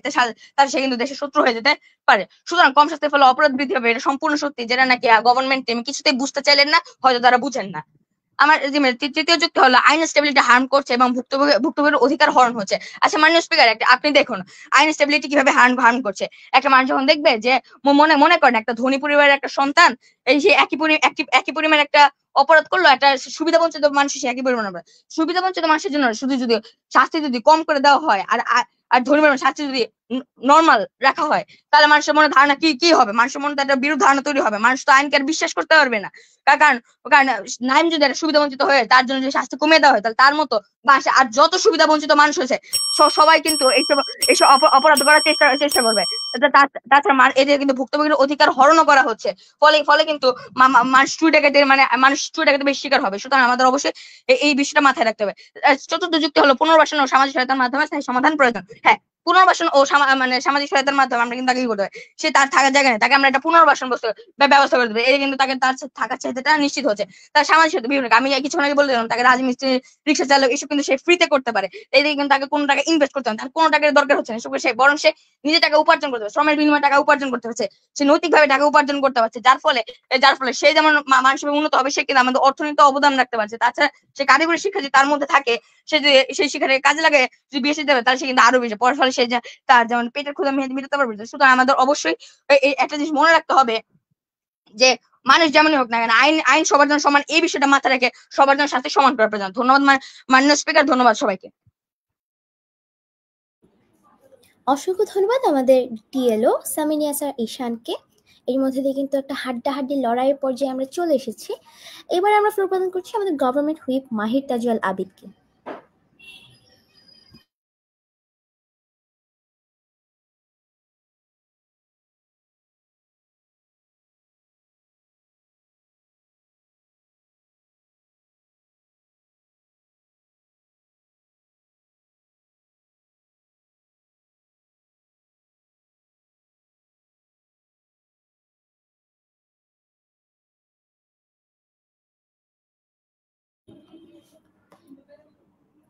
সে কিন্তু দেশের শত্রু হয়ে যেতে পারে। সুতরাং কম শাস্তির ফলে অপরাধ বৃদ্ধি হবে, এটা সম্পূর্ণ সত্যি, যেটা নাকি গভর্নমেন্ট কিছুতেই বুঝতে চাইলেন না, হয়তো তারা বুঝেন না। আমার তৃতীয় যুক্তি হলো আইন স্টেবিলিটি হার্ম করছে এবং ভুক্তভোগীর অধিকার হরণ হচ্ছে। আচ্ছা মাননীয় স্পিকার, আপনি দেখুন আইন স্টেবিলিটি কিভাবে হার্ম করছে। একটা মানুষ যখন দেখবে যে মনে করেন একটা ধনী পরিবারের একটা সন্তান এই যে একই পরিমাণ একটা অপরাধ করলো, একটা সুবিধা বঞ্চিত মানুষ একই পরিমাণ অপরাধ, সুবিধা বঞ্চিত মানুষের জন্য শুধু যদি শাস্তি যদি কম করে দেওয়া হয় আর ধনী মানুষের শাস্তি যদি নর্মাল রাখা হয়, তাহলে মানুষের মনে ধারণা কি হবে? মানুষের মনে একটা বিরূপ ধারণা তৈরি হবে। মানুষ তো আইনকে আর বিশ্বাস করতে পারবে না। কারণ নাইম যদি একটা সুবিধা বঞ্চিত হয়ে তার জন্য যদি শাস্তি কমিয়ে দেওয়া হয়, তাহলে তার মতো আর যত সুবিধা বঞ্চিত মানুষ হয়েছে সবাই কিন্তু এইসব অপরাধ করার চেষ্টা করবে। তাছাড়া এদের কিন্তু ভুক্তভোগীর অধিকার হরণও করা হচ্ছে। ফলে কিন্তু মানুষ চুরি ডাকাতির বেশি শিকার হবে। সুতরাং আমাদের অবশ্যই এই বিষয়টা মাথায় রাখতে হবে। চতুর্থ যুক্তি হলো পুনর্বাসন ও সামাজিক সহায়তার মাধ্যমে সমাধান প্রয়োজন। হ্যাঁ, পুনর্বাসন ও সামাজিক সহায়তার মাধ্যমে আমরা কিন্তু তাকে কি করতে হবে, সে তার থাকার জায়গা নেই, তাকে আমরা একটা পুনর্বাসন ব্যবস্থা করে দেবো। এই কিন্তু তাকে তার থাকার চাহিদাটা নিশ্চিত হচ্ছে। তার সামাজিক সহায়তা বিভিন্ন, আমি কিছুক্ষণ আগে বলে দিলাম, তাকে রাজমিস্ত্রি, রিক্সা চালক, এসব কিন্তু সে ফ্রিতে করতে পারে। এই দিকে কিন্তু তাকে কোনো টাকা ইনভেস্ট করতে হবে, তার কোনো টাকার দরকার হচ্ছে না। বরং সে নিজে টাকা উপার্জন করতে পারছে, শ্রমের বিনিময়ে টাকা উপার্জন করতে পারছে, সে নৈতিকভাবে টাকা উপার্জন করতে পারছে, যার ফলে সে যেমন মানসিকভাবে উন্নত হবে, সে কিন্তু আমাদের অর্থনীতিতে অবদান রাখতে পারছে। তাছাড়া সে কারিগরি শিক্ষা যদি তার মধ্যে থাকে, সে যে সেই শিক্ষাটাকে কাজে লাগে যদি বেশি দেবে তাহলে সে কিন্তু আরো বেশি পড়ার ফলে সে তার যেমন পেটের ক্ষুধা মেটাতে পারবে। সুতরাং আমাদের অবশ্যই একটা জিনিস মনে রাখতে হবে যে মানুষ যেমনই হোক না কেন আইন আইন সবার জন্য সমান, এই বিষয়টা মাথায় রেখে সবার জন্য শাস্তি সমান করা প্রয়োজন। ধন্যবাদ মাননীয় স্পিকার, ধন্যবাদ সবাইকে। অসংখ্য ধন্যবাদ আমাদের টিএলও সামিনিয়া ঈশানকে। এর মধ্যে দিয়ে কিন্তু একটা হাড্ডাহাড্ডি লড়াইয়ের পর্যায়ে আমরা চলে এসেছি। এবার আমরা ফ্লোর প্রদান করছি আমাদের গভর্নমেন্ট হুইপ মাহির তাজওয়াল আবিদকে।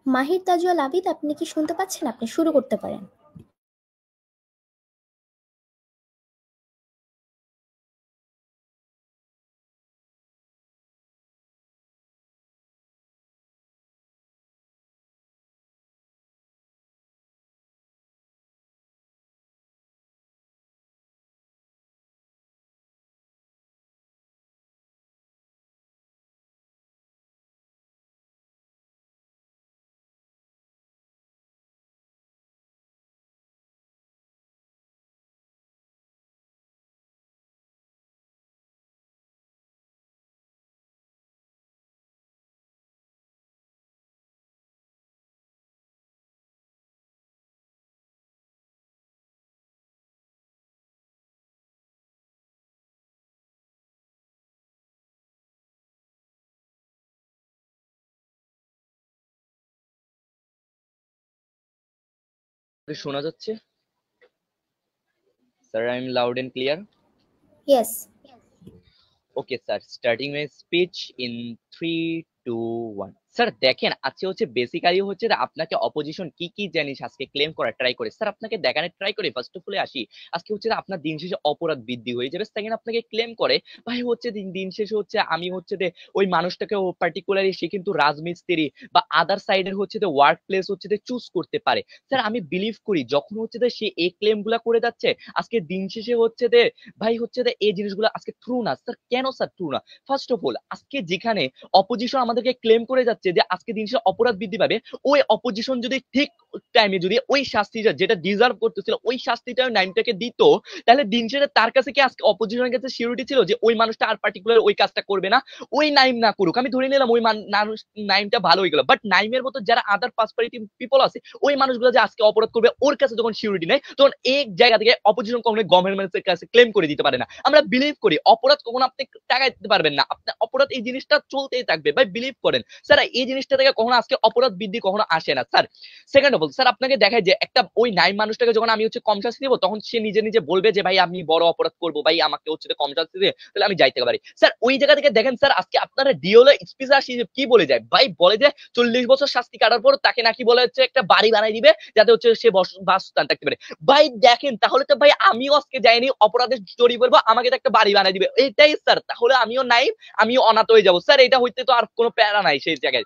মাহির তাজওয়াল আবিদ, আপনি কি শুনতে পাচ্ছেন? আপনি শুরু করতে পারেন। শোনা যাচ্ছে? Sir, I'm loud and clear. Yes. Okay, sir. Starting my speech in 3, 2, 1. Sir দেখেন আজকে হচ্ছে বেসিক্যালি হচ্ছে যে আপনাকে অপোজিশন কি কি জিনিস আজকে ক্লেম করা ট্রাই করে, স্যার আপনাকে দেখানোর ট্রাই করে। ফার্স্ট অফ অল আসি, আজকে হচ্ছে যে আপনার দিন শেষে অপরাধ বৃদ্ধি হয়ে যাবে। সেকেন্ড আপনাকে ক্লেম করে ভাই হচ্ছে দিন শেষে হচ্ছে আমি হচ্ছে যে ওই মানুষটাকে পার্টিকুলারলি সে কিন্তু রাজমিস্ত্রি বা আদার সাইডের হচ্ছে যে ওয়ার্ক প্লেস হচ্ছে যে চুজ করতে পারে। স্যার আমি বিলিভ করি যখন হচ্ছে যে সে এই ক্লেম গুলা করে যাচ্ছে আজকে দিন শেষে হচ্ছে যে ভাই হচ্ছে যে এই জিনিসগুলো আজকে ট্রু না। স্যার কেন স্যার ট্রু না? ফার্স্ট অফ অল আজকে যেখানে অপোজিশন আমাদেরকে ক্লেম করে যাচ্ছে যে আজকে দিন শেষে অপরাধ বৃদ্ধি পাবে, ওই অপোজিশন যদি ঠিক টাইমে যদি ওই শাস্তিটা যেটা ডিজার্ভ করতেছিল ওই শাস্তিটা নাইমটাকে দিত, তাহলে দিন শেষে তার কাছে কি আজকে অপোজিশনের কাছে সিউরিটি ছিল যে ওই মানুষটা আর পার্টিকুলার ওই কাজটা করবে না, ওই নাইম না করুক। আমি ধরে নিলাম ওই নাইমটা ভালো হয়ে গেল, বাট নাইমের মতো যারা আদার পার্সপেক্টিভ পিপল আছে ওই মানুষগুলো যে আজকে অপরাধ করবে ওর কাছে যখন সিউরিটি নেই, তখন এই জায়গা থেকে অপোজিশন কখনো গভর্নমেন্টের কাছে ক্লেম করে দিতে পারে না। আমরা বিলিভ করি অপরাধ কখনো আপনি টাকা দিতে পারবেন না, আপনার অপরাধ এই জিনিসটা চলতেই থাকবে। ভাই বিলিভ করেন স্যার এই জিনিসটা থেকে কখনো আজকে অপরাধ বৃদ্ধি কখনো আসে না। Sir second of all sir আপনাকে দেখায় যে একটা ওই নাইম মানুষটাকে যখন আমি হচ্ছে কম শাস্তি দেবো তখন সে নিজে নিজে বলবে যে ভাই আমি বড় অপরাধ করবো, ভাই আমাকে হচ্ছে কম শাস্তি দিয়ে তাহলে আমি যাইতে পারি। স্যার ওই জায়গা থেকে দেখেন স্যার আজকে আপনারা ডিওলে স্পিচ আসি কি বলে যায়, ভাই বলে যে 40 বছর শাস্তি কাটার পর তাকে নাকি বলে হচ্ছে একটা বাড়ি বানাই দিবে যাতে হচ্ছে সে বাসস্থান থাকতে পারে। ভাই দেখেন তাহলে তো ভাই আমিও আজকে যাইনি অপরাধের জড়িয়ে পড়বো, আমাকে তো একটা বাড়ি বানাই দিবে, এটাই স্যার তাহলে আমিও নাইম আমিও অনাথ হয়ে যাবো। স্যার এটা হইতে তো আর কোনো প্যারা নাই সেই জায়গায়।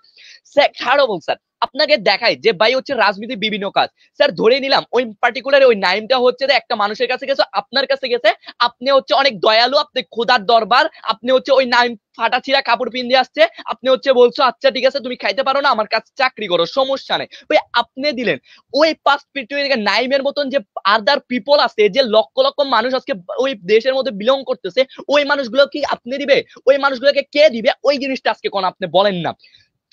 ছাড়ো স্যার আপনাকে দেখায় যে ভাই হচ্ছে রাজনীতির বিভিন্ন কাজ। স্যার ধরে নিলাম ওই পার্টিকুলার ওই নাইমটা হচ্ছে একটা মানুষের কাছে গেছে, আপনার কাছে গেছে, আপনি হচ্ছে অনেক দয়ালু, আপনি খোদার দরবার, আপনি হচ্ছে ওই নাইম ফাটা ছিঁড়া কাপড় পিন্দে আসছে, আপনি হচ্ছে বলছো আচ্ছা ঠিক আছে তুমি খাইতে পারো না আমার কাছে চাকরি করো সমস্যা নেই, ওই আপনি দিলেন। ওই নাইমের মতন যে আদার পিপল আছে যে লক্ষ লক্ষ মানুষ আজকে ওই দেশের মধ্যে বিলং করতেছে, ওই মানুষগুলো কি আপনি দিবে? ওই মানুষগুলোকে কে দিবে? ওই জিনিসটা আজকে কোন আপনি বলেন না।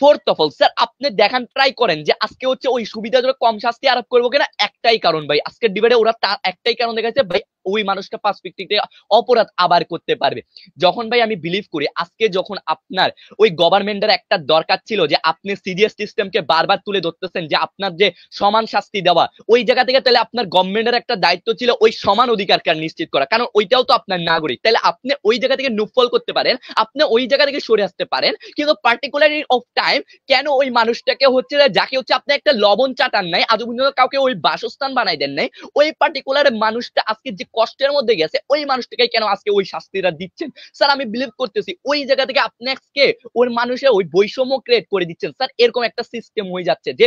ফোর্থ অফ অল স্যার আপনি দেখান ট্রাই করেন যে আজকে হচ্ছে ওই সুবিধাজনক কম শাস্তি আরোপ করবো কিনা, একটাই কারণ ভাই আজকের ডিবেটে ওরা একটাই কারণ দেখাচ্ছে ভাই ওই মানুষটা পার্সপেক্টিভে অপরাধ আবার করতে পারবে। যখন ভাই আমি বিলিভ করি আজকে যখন আপনার ওই গভর্নমেন্টের একটা দরকার ছিল যে আপনি সিডিএস সিস্টেমকে বারবার তুলে ধরতেছেন যে আপনার যে সমান শাস্তি দেওয়া, ওই জায়গা থেকে তাহলে আপনার গভর্নমেন্টের একটা দায়িত্ব ছিল ওই সমান অধিকারকে নিশ্চিত করা, কারণ ওইটাও তো আপনার নাগরিক। তাহলে আপনি ওই জায়গা থেকে নুফল করতে পারেন, আপনি ওই জায়গা থেকে সরে আসতে পারেন, কিন্তু পার্টিকুলারলি অফ টাইম কেন ওই মানুষটাকে হচ্ছে যাকে হচ্ছে আপনি একটা লবণ চাটান নাই আজ পর্যন্ত কাউকে ওই বাসস্থান বানাই দেন নাই, ওই পার্টিকুলার মানুষটা আজকে যে কষ্টের মধ্যে গেছে ওই মানুষটাকে কেন আজকে ওই শাস্তিটা দিচ্ছেন? স্যার আমি বিলিভ করতেছি ওই জায়গা থেকে আপনি আজকে ওই মানুষের ওই বৈষম্য ক্রিয়েট করে দিচ্ছেন। স্যার এরকম একটা সিস্টেম হয়ে যাচ্ছে যে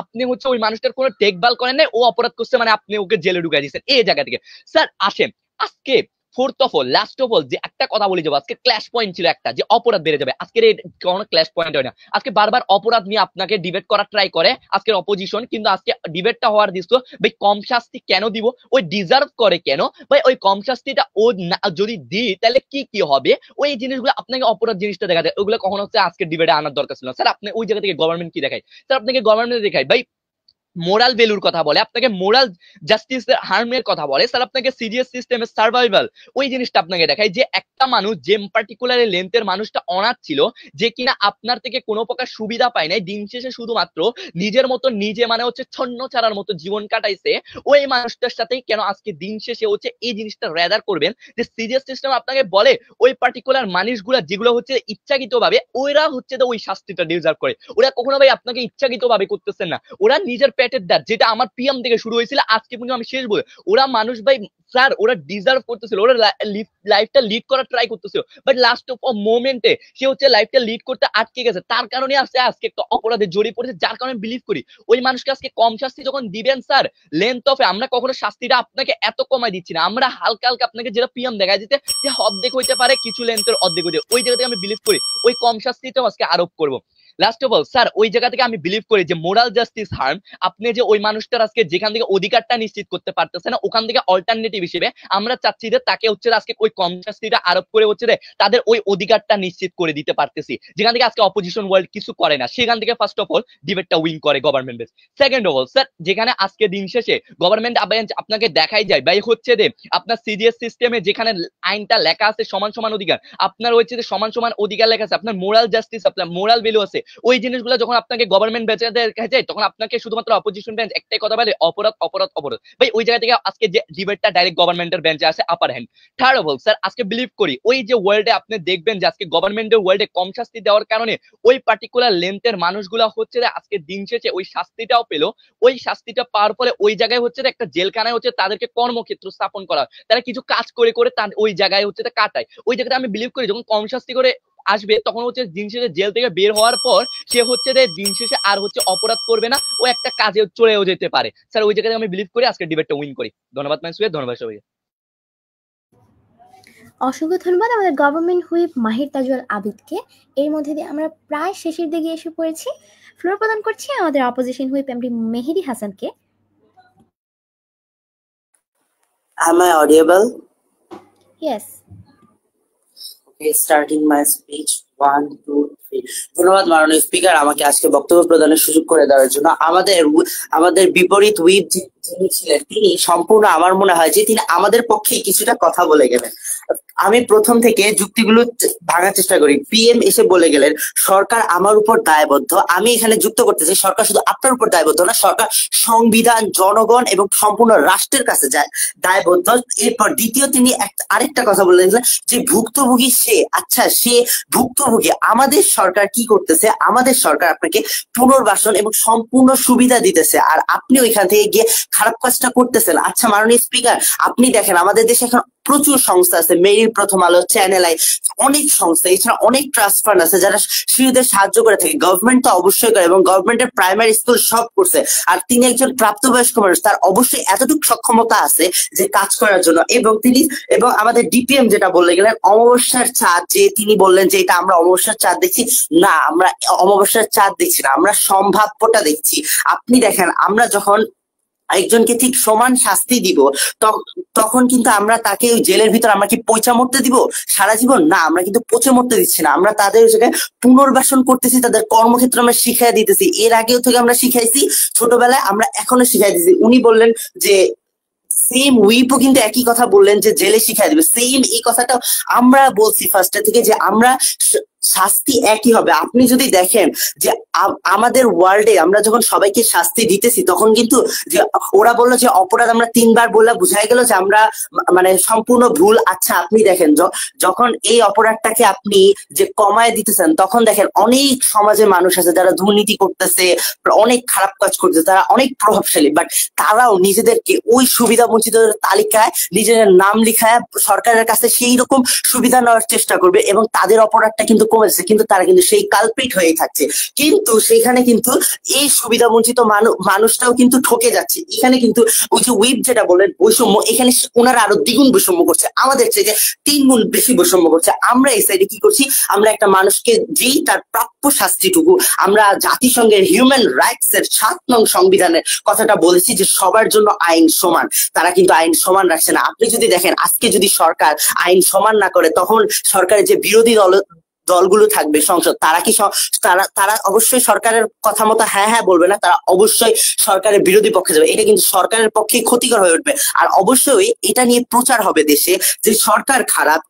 আপনি হচ্ছে ওই মানুষটার কোনো দেখভাল করেন নাই, ও অপরাধ করছে মানে আপনি ওকে জেলে ঢুকাই দিচ্ছেন এই জায়গা থেকে। স্যার আসেন আজকে fourth of all last of all যে একটা কথা বলে যাবো, আজকে ক্ল্যাশ পয়েন্ট ছিল একটা যে অপরাধ বেড়ে যাবে, আজকের কোনো ক্ল্যাশ পয়েন্ট হয় না। আজকে বারবার অপরাধ নিয়ে আপনাকে ডিবেট করার ট্রাই করে আজকের অপোজিশন, কিন্তু আজকে ডিবেটটা হওয়ার দিচ্ছ ভাই কম শাস্তি কেন দিব, ওই ডিজার্ভ করে কেন ভাই, ওই কম শাস্তিটা ও যদি দিই তাহলে কি কি হবে, ওই জিনিসগুলো আপনাকে অপরাধ জিনিসটা দেখা যায়, ওইগুলো কখনো হচ্ছে আজকে ডিবেটে আনার দরকার ছিল না। স্যার আপনি ওই জায়গা থেকে গভর্নমেন্ট কি দেখায়? স্যার আপনাকে গভর্নমেন্ট দেখায় ভাই মোরাল ভ্যালুর কথা বলে, আপনাকে মোরাল জাস্টিস হার্মের কথা বলে, স্যার আপনাকে সিরিয়াস সিস্টেমের সার্ভাইভাল ওই জিনিসটা আপনাকে দেখায় যে একটা মানুষ যে পার্টিকুলার লেন্থের মানুষটা অনাথ ছিল, যে কিনা আপনার থেকে কোনো প্রকার সুবিধা পায় নাই, দিন শেষে শুধুমাত্র নিজের মতো নিজে মানে হচ্ছে ছন্ন ছাড়ার মতো জীবন কাটাইছে, ওই মানুষটার সাথেই কেন আজকে দিন শেষে হচ্ছে এই জিনিসটা রেদার করবেন যে সিরিয়াস সিস্টেম আপনাকে বলে ওই পার্টিকুলার মানুষগুলা যেগুলো হচ্ছে ইচ্ছাকৃত ভাবে ওরা হচ্ছে ওই শাস্তিটা ডিজার্ভ করে, ওরা কখনো ভাই আপনাকে ইচ্ছাকৃত ভাবে করতেছেন না, ওরা নিজের পেটের দাঁত, যেটা আমার পিএম থেকে শুরু হয়েছিল আজকে পর্যন্ত আমি শেষ বলে, ওরা মানুষ ভাই স্যার ওরা ডিজার্ভ করতেছিল, ওরা লাইফটা লিড করার ট্রাই করতেছিল, বাট লাস্ট অফ মোমেন্টে সে হচ্ছে লাইফটা লিড করতে আটকে গেছে, তার কারণে আজকে একটা অপরাধে জড়িয়ে পড়েছে, যার কারণে বিলিভ করি ওই মানুষকে আজকে কম শাস্তি যখন দিবেন স্যার লেন্থ অফে, আমরা কখনো শাস্তিটা আপনাকে এত কমাই দিচ্ছি না, আমরা হালকা হালকা আপনাকে যেটা পিএম দেখায় দিতে যে অর্ধেক হইতে পারে কিছু লেন্থের অর্ধেক হইতে, ওই জায়গা থেকে আমি বিলিভ করি ওই কম শাস্তিটাও আজকে আরোপ করবো। লাস্ট অফ অল স্যার ওই জায়গা থেকে আমি বিলিভ করি যে মোরাল জাস্টিস হার্ম, আপনি যে ওই মানুষটার আজকে যেখান থেকে অধিকারটা নিশ্চিত করতে পারতেছে না ওখান থেকে অল্টারনেটিভ হিসেবে আমরা চাচ্ছি যে তাকে হচ্ছে আজকে ওই কম শাস্তিটা আরোপ করে হচ্ছে তাদের ওই অধিকারটা নিশ্চিত করে দিতে পারতেছি, যেখান থেকে আজকে অপোজিশন ওয়ার্ল্ড কিছু করে না, সেখান থেকে ফার্স্ট অফ অল ডিবেটটা উইন করে government base. Second of all sir যেখানে আজকে দিন শেষে গভর্নমেন্ট আপনাকে দেখাই যায় ভাই হচ্ছে যে আপনার সিডিএস সিস্টেমে যেখানে আইনটা লেখা আছে সমান সমান অধিকার, আপনার হচ্ছে যে সমান সমান অধিকার লেখা আছে, আপনার মোরাল জাস্টিস আপনার মোরাল ভ্যালু আছে, ওই জিনিসগুলো যখন আপনাকে গভর্নমেন্ট বেঁচে দেখা যায় তখন আপনাকে শুধুমাত্র অপোজিশন বেঞ্চ একটাই কথা বলে অপরাধ অপরাধ অপরাধ, ভাই ওই জায়গা থেকে আজকে যে ডিবেটটা ডাইরেক্ট গভর্নমেন্টের বেঞ্চে আসে upper hand. Third of all sir আজকে বিলিভ করি ওই যে ওয়ার্ল্ডে আপনি দেখবেন যে আজকে গভর্নমেন্টের ওয়ার্ল্ডে কম শাস্তি দেওয়ার কারণে ওই পার্টিকুলার লেন্থের মানুষগুলো হচ্ছে আজকে দিন শেষে ওই শাস্তিটাও পেলো, ওই শাস্তিটা পাওয়ার ফলে ওই জায়গায় হচ্ছে একটা জেলখানায় হচ্ছে তাদেরকে কর্মক্ষেত্র স্থাপন করা, তারা কিছু কাজ করে করে তার ওই জায়গায় হচ্ছে কাটায়, ওই জায়গাটা আমি বিলিভ করি যখন কম শাস্তি করে আসবে তখন হচ্ছে দিন শেষে জেল থেকে বের হওয়ার পর সে হচ্ছে দিন শেষে আর হচ্ছে অপরাধ করবে না, ও একটা কাজে চলেও যেতে পারে। স্যার ওই জায়গায় আমি বিলিভ করি আজকে ডিবেটটা উইন করি। ধন্যবাদ মানসুর, ধন্যবাদ সবাইকে। অসংখ্য ধন্যবাদ আমাদের গভর্নমেন্ট হুইপ মাহির তাজুল আবিদকে। এর মধ্যে দিয়ে আমরা প্রায় শেষের দিকে এসে পড়েছি। ফ্লোর প্রদান করছি আমাদের অপোজিশন হুইপ এমডি মেহেদি হাসানকে। Am I audible? Yes. Okay, starting my speech. 1, 2, 3. ধন্যবাদ মাননীয় স্পিকার আমাকে আজকে বক্তব্য প্রদানের সুযোগ করে দেওয়ার জন্য। আমাদের বিপরীত হুইপ যিনি ছিলেন তিনি সম্পূর্ণ আমার মনে হয় যে তিনি আমাদের পক্ষে কিছুটা কথা বলে গেলেন। আমি প্রথম থেকে যুক্তিগুলো ভাঙার চেষ্টা করি। পিএম এসে বলে গেলেন সরকার আমার উপর দায়বদ্ধ, আমি এখানে যুক্ত করতেছি সরকার শুধু আপনার উপর দায়বদ্ধ না, সরকার সংবিধান জনগণ এবং সম্পূর্ণ রাষ্ট্রের কাছে যায় দায়বদ্ধ। এরপর দ্বিতীয় তিনি আরেকটা কথা বলে গেলেন যে ভুক্তভোগী সে, আচ্ছা সে ভুক্তভোগী, আমাদের সরকার কি করতেছে, আমাদের সরকার আপনাকে পুনর্বাসন এবং সম্পূর্ণ সুবিধা দিতেছে আর আপনি ওইখান থেকে গিয়ে খারাপ কাজটা করতেছেন। আচ্ছা মাননীয় স্পিকার আপনি দেখেন আমাদের দেশে এখন প্রচুর সংস্থা আছে, মেরিল, প্রথম আলো, চ্যানেল আই, অনেক সংস্থা, এছাড়া অনেক ট্রাস্ট ফান্ড আছে যারা শিশুদের সাহায্য করে থাকে। গভর্নমেন্ট তো অবশ্যই করে এবং গভর্নমেন্টের প্রাইমারি স্কুল সব করছে, আর তিনি একজন প্রাপ্তবয়স্ক মানুষ, তার অবশ্যই এতটুকু সক্ষমতা আছে যে কাজ করার জন্য। এবং আমাদের ডিপিএম যেটা বললে গেলেন অমাবস্যার চাঁদ, যে তিনি বললেন যে এটা আমরা অমাবস্যার চাঁদ দেখছি, না আমরা অমাবস্যার চাঁদ দেখছি না, আমরা সম্ভাব্যটা দেখছি। আপনি দেখেন আমরা যখন একজনকে ঠিক সমান শাস্তি দিব তখন কিন্তু আমরা তাকে ওই জেলের ভিতর আমরা কি পচা মরতে দিব সারা জীবন? না, আমরা কিন্তু পচে মরতে দিচ্ছি না, আমরা তাদের জায়গায় পুনর্বাসন করতেছি, তাদের কর্মক্ষেত্র আমরা শিখাই দিতেছি। এর আগেও থেকে আমরা শিখাইছি ছোটবেলায়, আমরা এখনো শিখাই দিচ্ছি। উনি বললেন যে সেম উইপও কিন্তু একই কথা বললেন যে জেলে শিখাই দিবে, সেম এই কথাটা আমরা বলছি ফার্স্টে থেকে যে আমরা শাস্তি একই হবে। আপনি যদি দেখেন যে আমাদের ওয়ার্ল্ডে আমরা যখন সবাইকে শাস্তি দিতেছি তখন কিন্তু যে ওরা বললো যে অপরাধ আমরা 3 বার বললে বুঝাই গেল যে আমরা মানে সম্পূর্ণ ভুল। আচ্ছা আপনি দেখেন যখন এই অপরাধটাকে আপনি যে কমায় দিতেছেন তখন দেখেন অনেক সমাজে মানুষ আছে যারা দুর্নীতি করতেছে, অনেক খারাপ কাজ করতেছে, তারা অনেক প্রভাবশালী, বাট তারাও নিজেদেরকে ওই সুবিধা বঞ্চিতদের তালিকায় নিজেদের নাম লিখায় সরকারের কাছে সেই রকম সুবিধা নেওয়ার চেষ্টা করবে এবং তাদের অপরাধটা কিন্তু কমেছে, কিন্তু তারা কিন্তু সেই কালপ্রিট হয়েই থাকছে। কিন্তু সেখানে কিন্তু এই সুবিধা বঞ্চিত মানুষটাও কিন্তু ঠকে যাচ্ছে। এখানে কিন্তু ওই যে উইপ যেটা বলেন বৈষম্য, এখানে ওনারা আরো দ্বিগুণ বৈষম্য করছে, আমাদের চেয়ে 3 গুণ বেশি বৈষম্য করছে। আমরা এই সাইডে কি করছি, আমরা একটা মানুষকে যেই তার প্রাপ্য শাস্তিটুকু, আমরা জাতিসংঘের হিউম্যান রাইটস এর 7 নং সংবিধানের কথাটা বলেছি যে সবার জন্য আইন সমান, তারা কিন্তু আইন সমান রাখছে না। আপনি যদি দেখেন আজকে যদি সরকার আইন সমান না করে তখন সরকারের যে বিরোধী দলগুলো থাকবে সংসদ, তারা কি তারা অবশ্যই সরকারের কথা মতো হ্যাঁ হ্যাঁ বলবে না, তারা অবশ্যই সরকারের বিরোধী পক্ষে যাবে। এটা কিন্তু সরকারের পক্ষে ক্ষতিকর হয়ে উঠবে। আর অবশ্যই এটা নিয়ে প্রচার হবে দেশে যে সরকার খারাপ,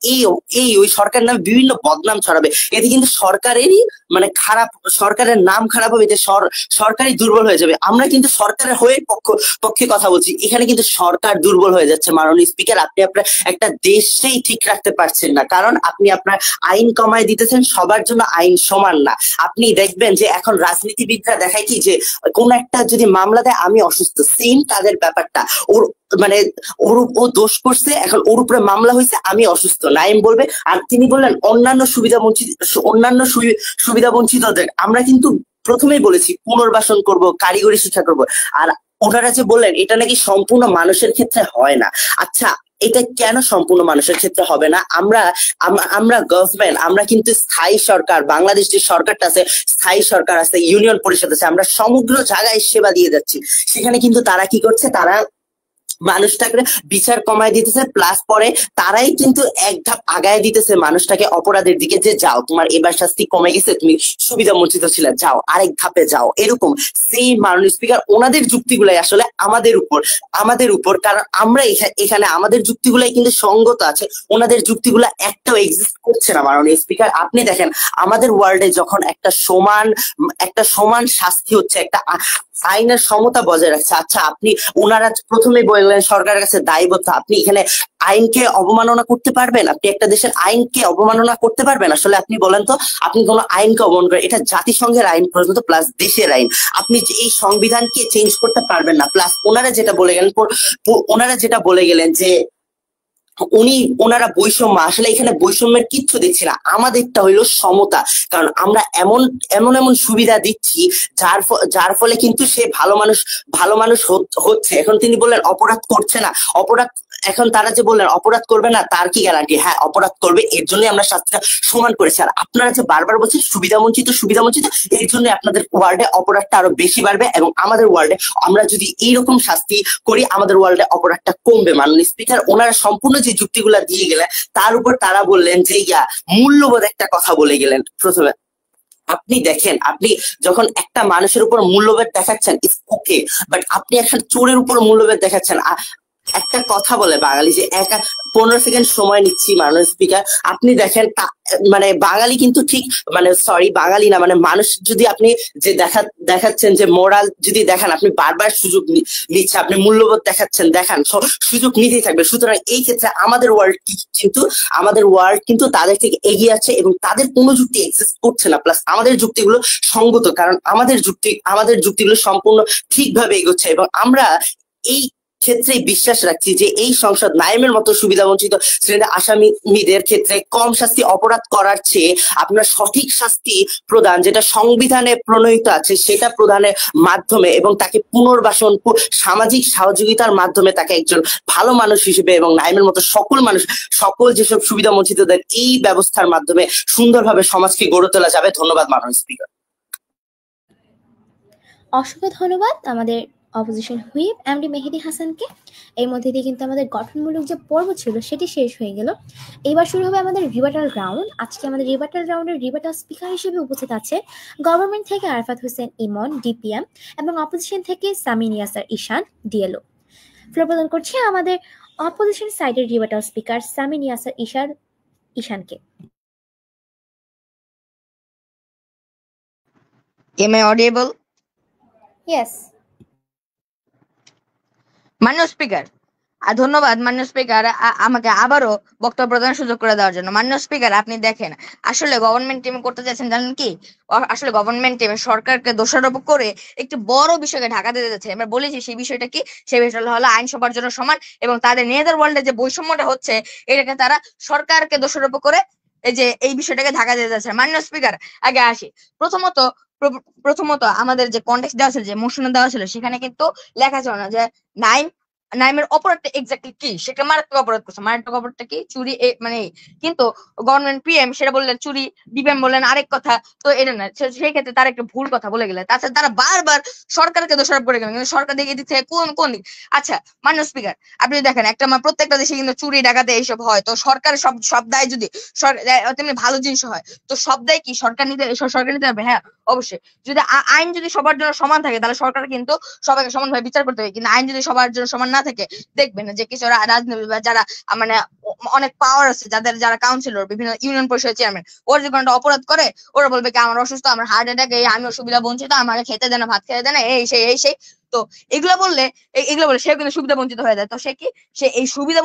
ওই সরকার নামে বিভিন্ন বদনাম ছড়াবে। এতে কিন্তু সরকারেরই মানে খারাপ, সরকারের নাম খারাপ হবে, যে সরকারই দুর্বল হয়ে যাবে। আমরা কিন্তু সরকারের হয়ে পক্ষে কথা বলছি, এখানে কিন্তু সরকার দুর্বল হয়ে যাচ্ছে। মাননীয় স্পিকার, আপনি আপনার একটা দেশটাই ঠিক রাখতে পারছেন না, কারণ আপনি আপনার আইন কমায় দিতেছেন, সবার জন্য আইন সমান না। আপনি দেখবেন যে এখন রাজনীতিবিদরা দেখায় কি যে কোন একটা যদি মামলা দেয় আমি অসুস্থ, সেম তাদের ব্যাপারটা, ওর মানে ও দোষ করছে, এখন ওর উপরে মামলা হয়েছে, আমি অসুস্থ, নাইম বলবে। আর তিনি বললেন অন্যান্য সুবিধা বঞ্চিতদের আমরা কিন্তু প্রথমেই বলেছি পুনর্বাসন করব, কারিগরি শিক্ষা করব। আর ওনারা যে বললেন এটা নাকি সম্পূর্ণ মানুষের ক্ষেত্রে হয় না। আচ্ছা এটা কেন সম্পূর্ণ মানুষের ক্ষেত্রে হবে না? আমরা গভর্নমেন্ট, আমরা কিন্তু স্থায়ী সরকার, বাংলাদেশ যে সরকারটা আছে স্থায়ী সরকার আছে, ইউনিয়ন পরিষদ আছে, আমরা সমগ্র জায়গায় সেবা দিয়ে যাচ্ছি। সেখানে কিন্তু তারা কি করছে, তারা মানুষটাকে বিচার কমায় দিতেছে, প্লাস পরে তারাই কিন্তু এক ধাপ আগায় দিতেছে মানুষটাকে অপরাধের দিকে, যে যাও তোমার এবার শাস্তি কমে গেছে, তুমি সুবিধা বঞ্চিত ছিল, যাও আরেক ধাপে যাও। এরকম সেই মাননীয় স্পিকার ওনাদের যুক্তিগুলাই আসলে আমাদের উপর, কারণ আমরা এখানে আমাদের যুক্তিগুলাই কিন্তু সঙ্গত আছে, ওনাদের যুক্তিগুলা একটাও এক্সিস্ট করছে না। মাননীয় স্পিকার আপনি দেখেন আমাদের ওয়ার্ল্ডে যখন একটা সমান শাস্তি হচ্ছে, একটা আইনের সমতা বজায় রাখছে। আচ্ছা আপনি ওনারা প্রথমে বললেন সরকারের কাছে দায়বদ্ধ, আপনি এখানে আইনকে অবমাননা করতে পারবেন? আপনি একটা দেশের আইনকে অবমাননা করতে পারবেন? আসলে আপনি বলেন তো, আপনি কোনো আইনকে অবমান করেন, এটা জাতিসংঘের আইন পর্যন্ত, প্লাস দেশের আইন, আপনি এই সংবিধানকে চেঞ্জ করতে পারবেন না। প্লাস ওনারা যেটা বলে গেলেন যে ওনারা বৈষম্য, আসলে এখানে বৈষম্যের কিচ্ছু দিচ্ছি না, আমাদেরটা হইলো সমতা। কারণ আমরা এমন সুবিধা দিচ্ছি যার ফলে কিন্তু সে ভালো মানুষ হচ্ছে। এখন তিনি বললেন অপরাধ করছে না, এখন তারা যে বললেন অপরাধ করবে না, তার কি গ্যারান্টি? হ্যাঁ অপরাধ করবে, এর জন্য আমরা শাস্তিটা সমান করেছি। আর আপনারা যে বারবার বলছেন সুবিধা বঞ্চিত, এর জন্য আপনাদের ওয়ার্ল্ডে অপরাধটা আরো বেশি বাড়বে, এবং আমাদের ওয়ার্ল্ডে আমরা যদি এইরকম শাস্তি করি আমাদের ওয়ার্ল্ডে অপরাধটা কমবে। মাননীয় স্পিকার ওনারা সম্পূর্ণ যে যুক্তিগুলা দিয়ে গেলেন তার উপর তারা বললেন যে মূল্যবোধ একটা কথা বলে গেলেন প্রথমে। আপনি দেখেন, আপনি যখন একটা মানুষের উপর মূল্যবোধ দেখাচ্ছেন ইটস ওকে, বাট আপনি একটা চোরের উপর মূল্যবোধ দেখাচ্ছেন। একটা কথা বলে বাঙালি যে 15 সেকেন্ড সময় নিচ্ছি মাননীয় স্পিকার। আপনি দেখেন মানে বাঙালি কিন্তু ঠিক মানে সরি বাঙালি না, মানে মানুষ যদি আপনি যে দেখাচ্ছেন যে মোরাল যদি দেখান, আপনি বারবার সুযোগ নিচ্ছে, আপনি মূল্যবোধ দেখান, সুযোগ নিতেই থাকবে। সুতরাং এই ক্ষেত্রে আমাদের ওয়ার্ল্ড কিন্তু তাদের থেকে এগিয়ে আছে এবং তাদের কোনো যুক্তি এক্সিস্ট করছে না, প্লাস আমাদের যুক্তিগুলো সঙ্গত, কারণ আমাদের যুক্তিগুলো সম্পূর্ণ ঠিকভাবে এগোচ্ছে। এবং আমরা এই ক্ষেত্রে বিশ্বাস রাখছি যে এই সংসদ নাইমের মতো সুবিধা বঞ্চিত শ্রেণীর আসামিদের ক্ষেত্রে কম শাস্তি অপরাধ করার চেয়ে আপনার সঠিক শাস্তি প্রদান, যেটা সংবিধানে প্রণীত আছে, সেটা প্রদানের মাধ্যমে এবং তাকে পুনর্বাসন, সামাজিক সহযোগিতার মাধ্যমে তাকে একজন ভালো মানুষ হিসেবে এবং নাইমের মতো সকল যেসব সুবিধা বঞ্চিতদের এই ব্যবস্থার মাধ্যমে সুন্দরভাবে সমাজকে গড়ে তোলা যাবে। ধন্যবাদ মাননীয় স্পিকার। অসংখ্য ধন্যবাদ আমাদের অপোজিশন হুইপ এমডি মেহেদী হাসানকে। এর মধ্যে দিয়ে কিন্তু আমাদের গঠনমূলক যে পর্ব ছিল সেটি শেষ হয়ে গেল। এবার শুরু হবে আমাদের রিবাটাল রাউন্ড। আজকে আমাদের রিবাটাল রাউন্ডের রিবাটাল স্পিকার হিসেবে উপস্থিত আছে গভর্নমেন্ট থেকে আরাফাত হোসেন ইমন ডিপিএম এবং অপোজিশন থেকে সামিন ইয়াসার ঈশান ডিএলও। ফ্লোর প্রদান করছি আমাদের অপোজিশন সাইডের রিবাটাল স্পিকার সামিন ইয়াসার ঈশানকে। Am I audible? Yes. মাননীয় স্পিকার, ধন্যবাদ মাননীয় স্পিকার আমাকে আবারও বক্তব্য প্রদানের সুযোগ করে দেওয়ার জন্য। মাননীয় স্পিকার, আপনি দেখেন আসলে গভর্নমেন্ট টিম করতে যাচ্ছেন জানেন কি, আসলে গভর্নমেন্ট টিম সরকারকে দোষারোপ করে একটি বড় বিষয়কে ঢাকা দিতে যাচ্ছে। এবার বলেছি সেই বিষয়টা কি, সেই বিষয়টা হলো আইন সবার জন্য সমান, এবং তাদের নিজেদের ওয়ার্ল্ডে যে বৈষম্যটা হচ্ছে এটাকে তারা সরকারকে দোষারোপ করে এই বিষয়টাকে ঢাকা দিতে যাচ্ছে। মাননীয় স্পিকার, আগে আসি। প্রথমত আমাদের যে কনটেক্সট দেওয়া ছিল, যে মোশনে দেওয়া ছিল, সেখানে কিন্তু লেখা ছিল না যে নাইমের অপরাধটা এক্স্যাক্টলি কি। সেটা মারাত্মক অপরাধ করছে। মারাত্মক অপরাধটা কি? চুরি। মানে কিন্তু গভর্নমেন্ট পিএম সেটা বললেন চুরি, ডিপিএম বললেন আরেক কথা। তো এটা না, সেই ক্ষেত্রে তারা একটা ভুল কথা বলে গেলে। তাছাড়া তারা বারবার সরকারকে দোষারোপ করে গেলেন, কিন্তু সরকার দিকে এদিক থেকে কোন দিক। আচ্ছা মাননীয় স্পিকার, আপনি দেখেন একটা প্রত্যেকটা দেশে কিন্তু চুরি ডাকাতি এইসব হয়, তো সরকারের সব দায় যদি তেমনি ভালো জিনিস হয়, তো সব দায় কি সরকার নিতে পারবে? হ্যাঁ অবশ্যই। যদি আইন যদি সবার জন্য সমান থাকে, তাহলে সরকার কিন্তু সবাইকে সমানভাবে বিচার করতে হবে। কিন্তু আইন যদি সবার জন্য সমান না থাকে, দেখবেন যে কিছু রাজনীতি বা যারা মানে অনেক পাওয়ার আছে, যারা কাউন্সিলর, বিভিন্ন ইউনিয়ন পরিষদের চেয়ারম্যান, ওরা যে কোনো অপরাধ করে, ওরা বলবে কি আমার অসুস্থ, আমার হার্ট অ্যাটাক, আমি সুবিধা বঞ্চিত, আমাকে খেতে দেয় না, ভাত খেতে দেয় না, এই সেই। তো এগুলা বলে সে কিন্তু সুবিধা বঞ্চিত হয়ে যায়। তো সে এই সুবিধা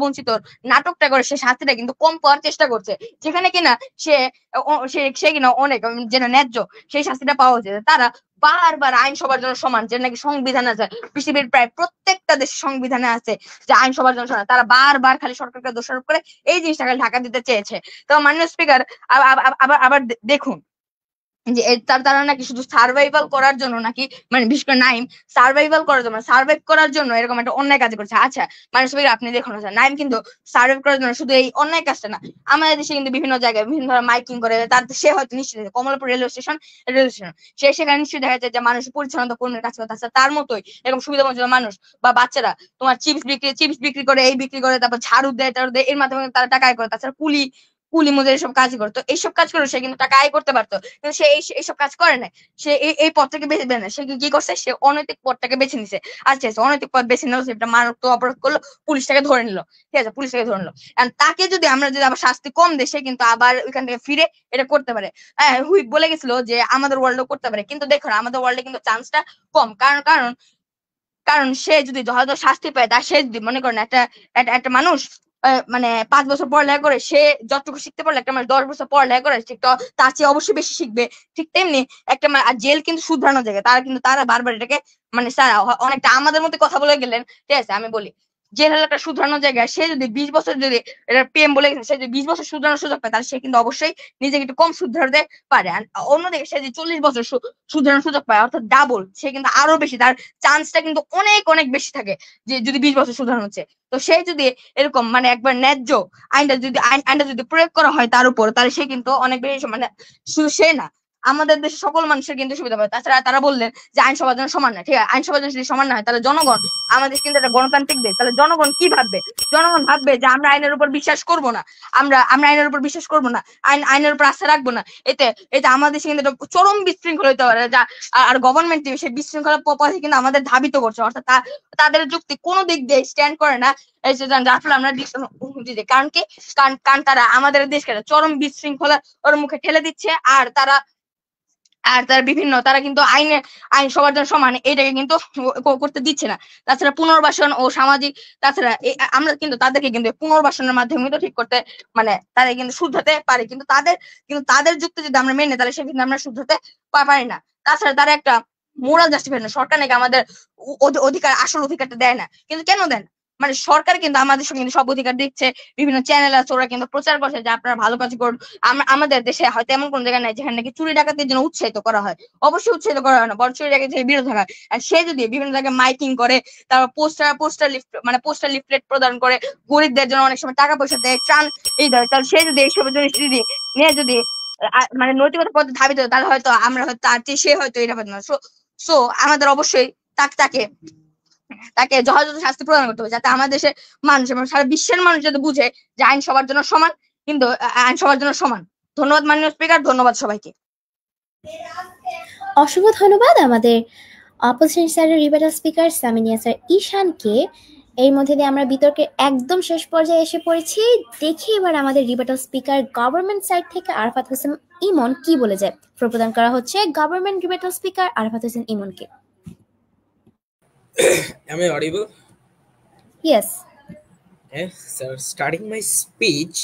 বঞ্চিত নাটকটা করে সে শাস্তিটা কিন্তু কম পাওয়ার চেষ্টা করছে, যেখানে কিনা সে কিনা অনেক যেটা ন্যায্য সেই শাস্তিটা পাওয়া উচিত। তারা বারবার আইন সবার জন্য সমান, যে নাকি সংবিধানে আছে, পৃথিবীর প্রায় প্রত্যেকটা দেশের সংবিধানে আছে যে আইন সবার জন্য সমান, তারা বারবার খালি সরকারকে দোষারোপ করে এই জিনিসটাকে ঢাকা দিতে চেয়েছে। তো মাননীয় স্পিকার, আবার দেখুন যে তারা নাকি শুধু সার্ভাইভাল করার জন্য, নাকি মানে বিশেষ করে নাইম সার্ভাইভাল করার জন্য, সার্ভাইভ করার জন্য এরকম একটা অন্যায় কাজ করছে। আচ্ছা মানুষ আপনি দেখুন, নাইম কিন্তু সার্ভাইভ করার জন্য শুধু এই অন্যায় কাজটা না, আমাদের দেশে কিন্তু বিভিন্ন জায়গায় বিভিন্ন ধরনের মাইকিং করে। তার সে হয়তো নিশ্চিত কমলাপুর রেলওয়ে স্টেশন সেখানে নিশ্চয়ই দেখা যায় যে মানুষ পরিচ্ছন্নতা কর্মীর কাজ করতে আসছে। তার মতোই এরকম সুবিধা বঞ্চিত মানুষ বা বাচ্চারা তোমার চিপস বিক্রি করে, এই বিক্রি করে, তারপর ঝাড়ু দেয়, এর মাধ্যমে তারা টাকা আয় করে। তাছাড়া কুলি মজুরি এইসব কাজ করতো, এইসব কাজ করে সে কিন্তু টাকা আয় করতে পারতো, কিন্তু সে এইসব কাজ করে না। সে এই পথটাকে বেছে নেয় না। সে কি করছে? সে অনৈতিক পথটাকে বেছে নিছে। আচ্ছা অনৈতিক পথ বেছে নিল, সেটা মারাত্মক অপরাধ করলো, পুলিশটাকে ধরে নিল, ঠিক আছে, পুলিশটাকে ধরে নিল। তাকে যদি আমরা আবার শাস্তি কম দিই, সে কিন্তু আবার ওইখান থেকে ফিরে এটা করতে পারে। হ্যাঁ, হুইপ বলে গেছিল যে আমাদের ওয়ার্ল্ডও করতে পারে, কিন্তু দেখুন আমাদের ওয়ার্ল্ডে কিন্তু চান্সটা কম। কারণ সে যদি হয়তো শাস্তি পায়, তা সে যদি মনে করেন একটা মানুষ মানে 5 বছর পড়ালেখা করে, সে যতটুকু শিখতে পারলে একটা মানুষ 10 বছর পড়ালেখা করে ঠিক তার চেয়ে অবশ্যই বেশি শিখবে। ঠিক তেমনি একটা জেল কিন্তু শুধরানোর জায়গা, তারা বারবার এটাকে মানে স্যার অনেকটা আমাদের মধ্যে কথা বলে গেলেন, ঠিক আছে আমি বলি, জেল হলো একটা শুধরানোর জায়গা। সে যদি 20 বছর, যদি এটা পিএম বলে গেছে, সে যদি 20 বছর শুধরানোর সুযোগ পায়, তাহলে সে কিন্তু অবশ্যই নিজেকে একটু কম শুধরাতে পারে। আর অন্যদিকে সে যদি 40 বছর শুধরানোর সুযোগ পায়, অর্থাৎ ডাবল, সে কিন্তু আরো বেশি, তার চান্সটা কিন্তু অনেক অনেক বেশি থাকে যে যদি 20 বছর শুধরানো হচ্ছে। তো সে যদি এরকম মানে একবার ন্যায্য আইনটা যদি প্রয়োগ করা হয় তার উপর, তাহলে সে কিন্তু অনেক বেশি, মানে শুধু সে না, আমাদের দেশে সকল মানুষের কিন্তু সুবিধা পাবে। তাছাড়া তারা বললেন যে আইন সবার জন্য সমান না, ঠিক আছে, আইন সবার জন্য যদি সমান না হয়, তাহলে জনগণ, আমাদের কিন্তু একটা গণতান্ত্রিক দেশ, তাহলে জনগণ কি ভাববে? জনগণ ভাববে যে আমরা আইনের উপর বিশ্বাস করব না, আমরা আইনের উপর বিশ্বাস করব না, আইনের উপর আস্থা রাখবো না। এতে আমাদের দেশে কিন্তু চরম বিশৃঙ্খলা হতে পারে। আর গভর্নমেন্ট সেই বিশৃঙ্খলা পথে কিন্তু আমাদের ধাবিত করছে, অর্থাৎ তাদের যুক্তি কোনো দিক দিয়ে স্ট্যান্ড করে না, যার ফলে আমরা কারণ কি, কারণ তারা আমাদের দেশকে চরম বিশৃঙ্খলা ওর মুখে ঠেলে দিচ্ছে। আর তারা বিভিন্ন, তারা কিন্তু আইন সবার জন্য সমান এটাকে কিন্তু করতে দিচ্ছে না। তাছাড়া পুনর্বাসন ও সামাজিক, তাছাড়া আমরা কিন্তু তাদেরকে কিন্তু পুনর্বাসনের মাধ্যমে তো ঠিক করতে, মানে তারা কিন্তু শুধরাতে পারে, কিন্তু তাদের যুক্তি যদি আমরা মেনে, তাহলে সে কিন্তু আমরা শুধরাতে পারি না। তাছাড়া তারা একটা মোরাল জাস্টিফিকেশন, সরকার নাকি আমাদের আসল অধিকারটা দেয় না, কিন্তু কেন দেন? মানে সরকার কিন্তু আমাদের সঙ্গে কিন্তু সব অধিকার দিচ্ছে, বিভিন্ন চ্যানেল আছে, ওরা কিন্তু প্রচার করছে যে আপনারা ভালো কাজ করুন। আমাদের দেশে হয়তো এমন কোন জায়গা নাই যেখানে নাকি চুরি ডাকাতির জন্য উৎসাহিত করা হয়, অবশ্যই উৎসাহিত করা হয় না, বরং চুরি ডাকাতি থেকে বিরত থাকা। আর সে যদি বিভিন্ন জায়গায় মাইকিং করে, তারপর পোস্টার লিফলেট প্রদান করে, গরিবদের জন্য অনেক সময় টাকা পয়সা দেয়, ত্রাণ এই দেয়, তাহলে সে যদি এইসব যদি মানে নৈতিকতা পথে ধাবিত, তাহলে হয়তো আমরা হয়তো তার চেয়ে সে হয়তো এটা হতো না। সো আমাদের অবশ্যই তাকে যথাযথ শাস্তি প্রদান করতে হবে, যাতে আমাদের দেশের মানুষ এবং সারা বিশ্বের মানুষ যাতে বুঝে যে আইন সবার জন্য সমান, কিন্তু আইন সবার জন্য সমান। ধন্যবাদ মাননীয় স্পিকার, ধন্যবাদ সবাইকে। অসংখ্য ধন্যবাদ আমাদের অপোজিশন স্যারের রিবেটাল স্পিকার সামিনিয়া স্যার ঈশানকে এর মধ্যে দিয়ে আমরা বিতর্কের একদম শেষ পর্যায়ে এসে পড়েছি। দেখি এবার আমাদের রিবেটাল স্পিকার গভর্নমেন্ট সাইড থেকে আরাফাত হোসেন ইমন কি বলে যায়। ফ্লোর প্রদান করা হচ্ছে government rebuttal speaker Arafat Hossain ইমনকে। Am I audible? Yes. Yes, sir. Starting my speech,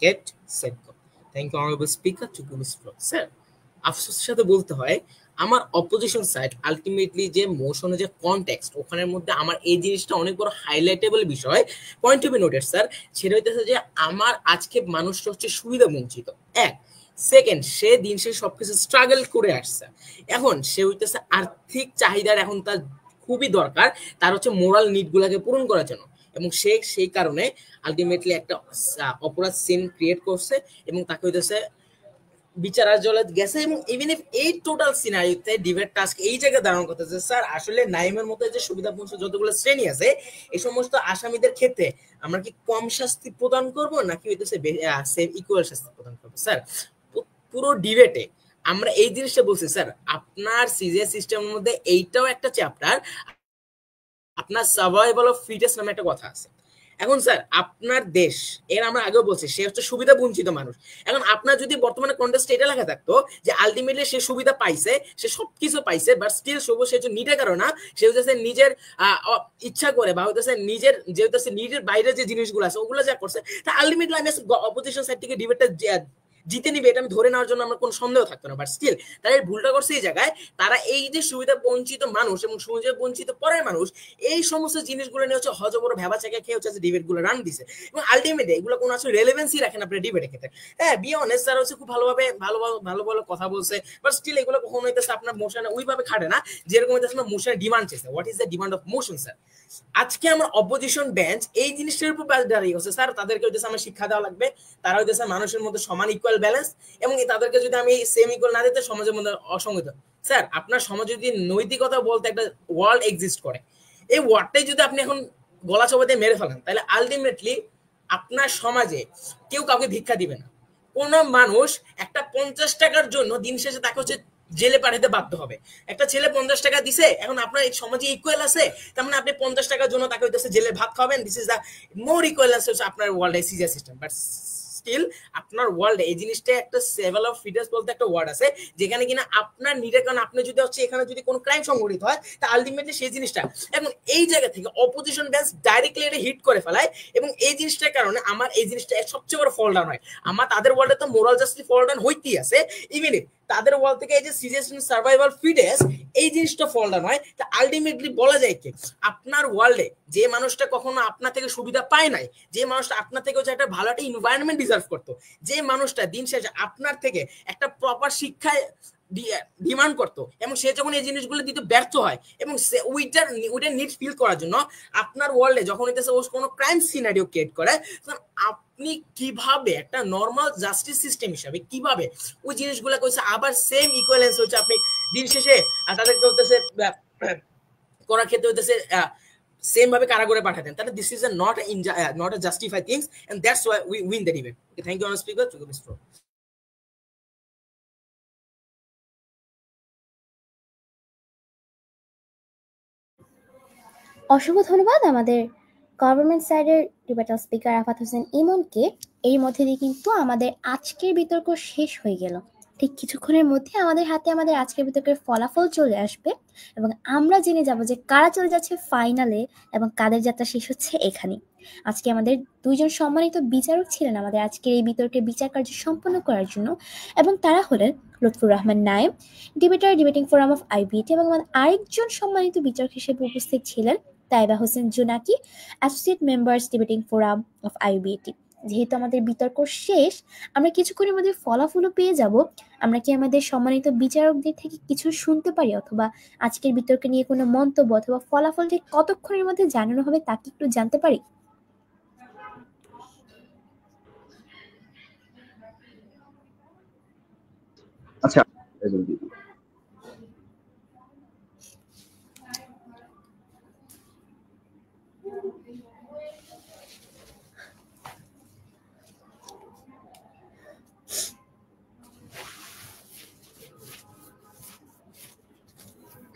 get set go. Thank you, honorable speaker, to give me floor. Sir, আফসোসের সাথে বলতে হয় আমার অপোজিশন সাইড আলটিমেটলি যে মোশনের যে কনটেক্সট ওখানের মধ্যে আমার এই জিনিসটা অনেক বড় হাইলাইটেবল বিষয় point to be noted sir. সেটা হইতেছে যে আমার আজকে মানুষটা হচ্ছে সুবিধা বঞ্চিত, এক। সেকেন্ড, সে দিন সে সবকিছু স্ট্রাগল করে আসছে, এখন সে হইতেছে আর্থিক চাহিদার এখন তার খুবই দরকার তার হচ্ছে মোরাল নিড গুলাকে পূরণ করার জন্য, এবং সে সেই কারণে আলটিমেটলি একটা অপরাধ সিন ক্রিয়েট করছে এবং তাকে হইতেছে বিচারার জলে গেছে। এবং ইভেন ইফ এই টোটাল সিনারিওতে ডিবেট টাস্ক এই জায়গায় দাঁড়ানো করতেছে স্যার, আসলে নাইমের মতো যে সুবিধাপূর্ণ যতগুলো শ্রেণী আছে এই সমস্ত আসামিদের ক্ষেত্রে আমরা কি কম শাস্তি প্রদান করব নাকি হইতেছে সেম ইকুয়াল শাস্তি প্রদান করবো? স্যার পুরো ডিবেটে আমরা এই জিনিসটা বলছি স্যার, আপনার সিজিএস সিস্টেমের মধ্যে এইটাও একটা চ্যাপ্টার, আপনার সার্ভাইভাল অফ ফিটেস্ট নামে একটা কথা আছে। এখন স্যার আপনার দেশ, এর আমরা আগেও বলছি, সে হচ্ছে সুবিধা বঞ্চিত মানুষ। এখন আপনার যদি বর্তমানে কন্টেস্ট এটা লেখা থাকতো যে আলটিমেটলি সে সুবিধা পাইছে, সে সবকিছু পাইছে, বাট স্টিল সে হচ্ছে নিটে কারো না, সে হচ্ছে নিজের ইচ্ছা করে বা হইতেছে নিজের যে হইতেছে নিজের বাইরে যে জিনিসগুলো আছে ওগুলো যা করছে, তা আলটিমেটলি আমি অপোজিশন সাইড থেকে ডিবেটটা জিতে নিবে এটা আমি ধরে নেওয়ার জন্য আমার কোনো সন্দেহ থাকতো না। বাট স্টিল তারা ভুলটা করছে এই জায়গায়, তারা এই যে সুবিধা বঞ্চিত মানুষ এবং সুবিধা বঞ্চিত পরের মানুষ এই সমস্ত জিনিসগুলো নিয়ে হচ্ছে হজবড় ভেবা চেকে খেয়ে হচ্ছে ডিবেট গুলো রান দিছে, এবং আলটিমেটলি এগুলো কোনো আসলে রেলেভেন্সি রাখেন আপনার ডিবেটের ক্ষেত্রে। হ্যাঁ, বি অনেস্ট, তারা হচ্ছে খুব ভালোভাবে ভালো ভালো কথা বলছে, বাট স্টিল এগুলো কখনো হইতেছে আপনার মোশনে ওইভাবে খাটে না যেরকম হইতেছে আপনার মোশনের ডিমান্ড চেয়েছে। What is the demand of motion sir? আজকে আমার অপোজিশন বেঞ্চ এই জিনিসটার উপর দাঁড়িয়ে গেছে স্যার, তাদেরকে হইতেছে আমার শিক্ষা দেওয়া লাগবে, তারা হইতেছে মানুষের মধ্যে সমান ইকুয়াল ব্যালেন্স, এবং তাদেরকে যদি আমি সেম ইকুয়াল না দিতে সমাজের মধ্যে অসংগত। স্যার আপনার সমাজে যদি নৈতিকতা বলতে একটা ওয়ার্ড এক্সিস্ট করে, এই ওয়ার্ডটাই যদি আপনি এখন গলা চবাতে মেরে ফেলেন, তাহলে আলটিমেটলি আপনার সমাজে কেউ কাউকে ভিক্ষা দিবে না। কোন মানুষ একটা 50 টাকার জন্য দিন শেষে তাকে হচ্ছে জেলে পাঠাতে বাধ্য হবে। একটা ছেলে 50 টাকা দিছে, এখন আপনার এই সমাজে ইকুয়াল আছে, তার মানে আপনি 50 টাকার জন্য তাকে হইতেছে জেলে ভাত খাবেন। This is the more equal হচ্ছে আপনার world CGS system. But still আপনার ওয়ার্ল্ডে এই জিনিসটা একটা লেভেল অফ ফিটনেস বলতে একটা ওয়ার্ড আছে, যেখানে কিনা আপনার নিজের কারণ আপনি যদি হচ্ছে এখানে যদি কোনো ক্রাইম সংঘটিত হয় তা আলটিমেটলি সেই জিনিসটা, এবং এই জায়গা থেকে অপোজিশন বেঞ্চ ডাইরেক্টলি এটা হিট করে ফেলায়, এবং এই জিনিসটার কারণে আমার এই জিনিসটা সবচেয়ে বড় ফল ডাউন হয়। আমার তাদের ওয়ার্ল্ডে তো মোরাল জাস্টিস ফল ডাউন হইতেই আছে, ইভেন তাদের ওয়ার্ল্ড থেকে এই যে সিরিয়াস সার্ভাইভাল ফিটনেস এই জিনিসটা ফল ডাউন হয়। তা আলটিমেটলি বলা যায় কি, আপনার ওয়ার্ল্ডে যে মানুষটা কখনো আপনার থেকে সুবিধা পায় নাই, যে মানুষটা আপনার থেকে হচ্ছে একটা ভালো একটা এনভায়রনমেন্ট ডিজার্ভ করতো, যে মানুষটা দিন শেষে আপনার থেকে একটা প্রপার শিক্ষায় ডিমান্ড করতো, এবং সে যখন এই জিনিসগুলো দিতে ব্যর্থ হয় এবং ওইটার নিড ফিল করার জন্য আপনার ওয়ার্ল্ডে যখন হইতেছে ও কোনো ক্রাইম সিনারিও ক্রিয়েট করে, তখন আপনি কিভাবে একটা নর্মাল জাস্টিস সিস্টেম হিসাবে কিভাবে ওই জিনিসগুলো কইছে আবার সেম ইকুয়ালেন্স হচ্ছে আপনি দিন শেষে তাদেরকে হইতেছে করার ক্ষেত্রে হইতেছে সেম ভাবে কারাগারে পাঠাতেন, তাহলে this is not a justify things, and that's why we win the debate. Thank you honour speaker to this floor. অসংখ্য ধন্যবাদ আমাদের গভর্নমেন্ট সাইডের ডিবেটাল স্পিকার আরাফাত হোসেন ইমনকে। এর মধ্যে দিয়ে কিন্তু আমাদের আজকের বিতর্ক শেষ হয়ে গেল। ঠিক কিছুক্ষণের মধ্যে আমাদের হাতে আমাদের আজকের বিতর্কের ফলাফল চলে আসবে এবং আমরা জেনে যাব যে কারা চলে যাচ্ছে ফাইনালে এবং কাদের যাত্রা শেষ হচ্ছে এখানেই। আজকে আমাদের দুইজন সম্মানিত বিচারক ছিলেন আমাদের আজকের এই বিতর্কের বিচার কার্য সম্পন্ন করার জন্য, এবং তারা হলেন Lutfur Rahman Nayem, debater debating forum of IBAT, এবং আমাদের আরেকজন সম্মানিত বিচারক হিসেবে উপস্থিত ছিলেন Taiba Hossain Jonaki, associate members debating forum of IBAT. যেহেতু আমাদের বিতর্ক শেষ, আমরা কিছুক্ষণের মধ্যে ফলাফলও পেয়ে যাব। আমরা কি আমাদের সম্মানিত বিচারকদের থেকে কিছু শুনতে পারি, অথবা আজকের বিতর্ক নিয়ে কোনো মন্তব্য অথবা ফলাফল ঠিক কতক্ষণের মধ্যে জানানো হবে তা কি একটু জানতে পারি? আচ্ছা,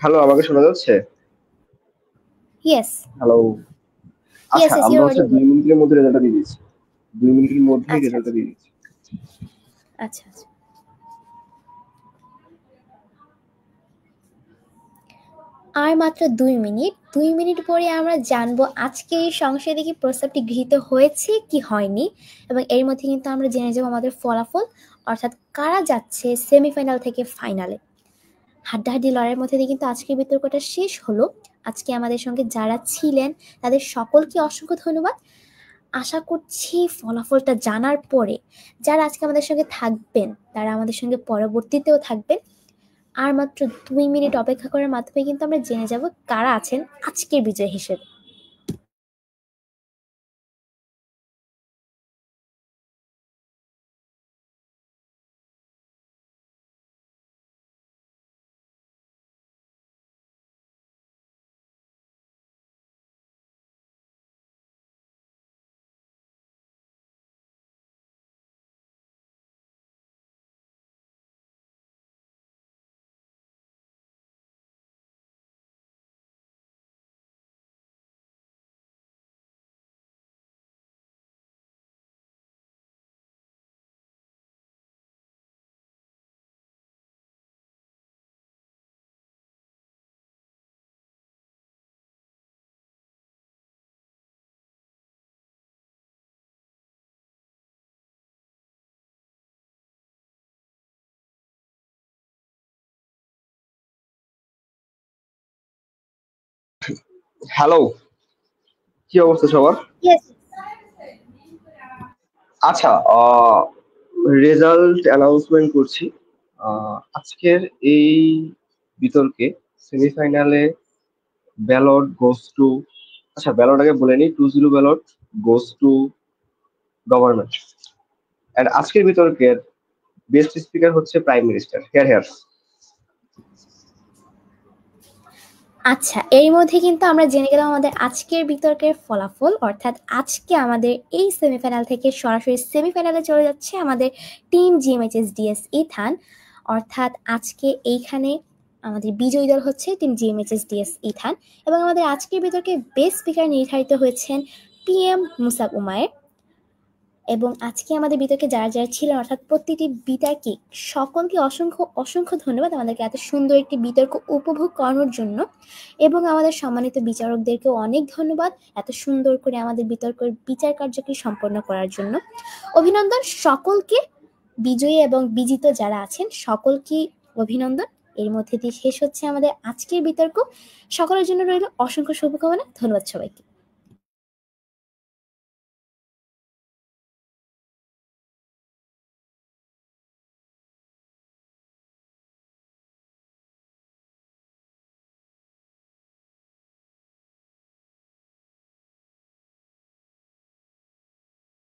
হ্যালো, আমাকে শোনা যাচ্ছে? ইয়েস। হ্যালো, Yes, আচ্ছা yes, আমরা you're হচ্ছে audible. 2 মিনিটের মধ্যে রেজাল্টটা দিয়ে দিচ্ছি, 2 মিনিটের মধ্যেই আচ্ছা রেজাল্টটা দিয়ে দিচ্ছি। আচ্ছা আচ্ছা। আর মাত্র 2 মিনিট, 2 মিনিট পরে আমরা জানবো আজকে এই সংসদে কি প্রস্তাবটি গৃহীত হয়েছে কি হয়নি, এবং এর মধ্যে কিন্তু আমরা জেনে যাবো আমাদের ফলাফল, অর্থাৎ কারা যাচ্ছে সেমিফাইনাল থেকে ফাইনালে। হাড্ডাহাড্ডি লড়াইয়ের মধ্যে দিয়ে কিন্তু আজকের বিতর্কটা শেষ হলো। আজকে আমাদের সঙ্গে যারা ছিলেন তাদের সকলকে অসংখ্য ধন্যবাদ। আশা করছি ফলাফলটা জানার পরে যারা আজকে আমাদের সঙ্গে থাকবেন তারা আমাদের সঙ্গে পরবর্তীতেও থাকবেন। আর মাত্র 2 মিনিট অপেক্ষা করার মাধ্যমে কিন্তু আমরা জেনে যাব কারা আছেন আজকের বিজয় হিসেবে। হ্যালো, কি অবস্থা সবার? Yes, আচ্ছা, রেজাল্ট অ্যানাউন্সমেন্ট করছি। আজকের এই বিতর্কে সেমিফাইনালে ব্যালট গোস টু, আচ্ছা ব্যালট আগে বলে নিই, 2-0 ballot goes to government. And আজকের বিতর্কের বেস্ট স্পিকার হচ্ছে প্রাইম মিনিস্টার। হেয়ার আচ্ছা, এর মধ্যে কিন্তু আমরা জেনে গেলাম আমাদের আজকের বিতর্কের ফলাফল, অর্থাৎ আজকে আমাদের এই সেমিফাইনাল থেকে সরাসরি সেমিফাইনালে চলে যাচ্ছে আমাদের টিম জিএমএইচএস ইথান। অর্থাৎ আজকে এইখানে আমাদের বিজয়ী দল হচ্ছে টিম জিএমএইচএস ইথান, এবং আমাদের আজকের বিতর্কে বেস্ট স্পিকার নির্ধারিত হয়েছেন PM মুসাব উমায়ের। এবং আজকে আমাদের বিতর্কে যারা যারা ছিলেন, অর্থাৎ প্রতিটি বিতর্কে সকলকে অসংখ্য অসংখ্য ধন্যবাদ আমাদেরকে এত সুন্দর একটি বিতর্ক উপভোগ করানোর জন্য, এবং আমাদের সম্মানিত বিচারকদেরকেও অনেক ধন্যবাদ এত সুন্দর করে আমাদের বিতর্কের বিচার কার্যকে সম্পন্ন করার জন্য। অভিনন্দন সকলকে, বিজয়ী এবং বিজিত যারা আছেন সকলকে অভিনন্দন। এর মধ্যে দিয়ে শেষ হচ্ছে আমাদের আজকের বিতর্ক। সকলের জন্য রইল অসংখ্য শুভকামনা। ধন্যবাদ সবাইকে।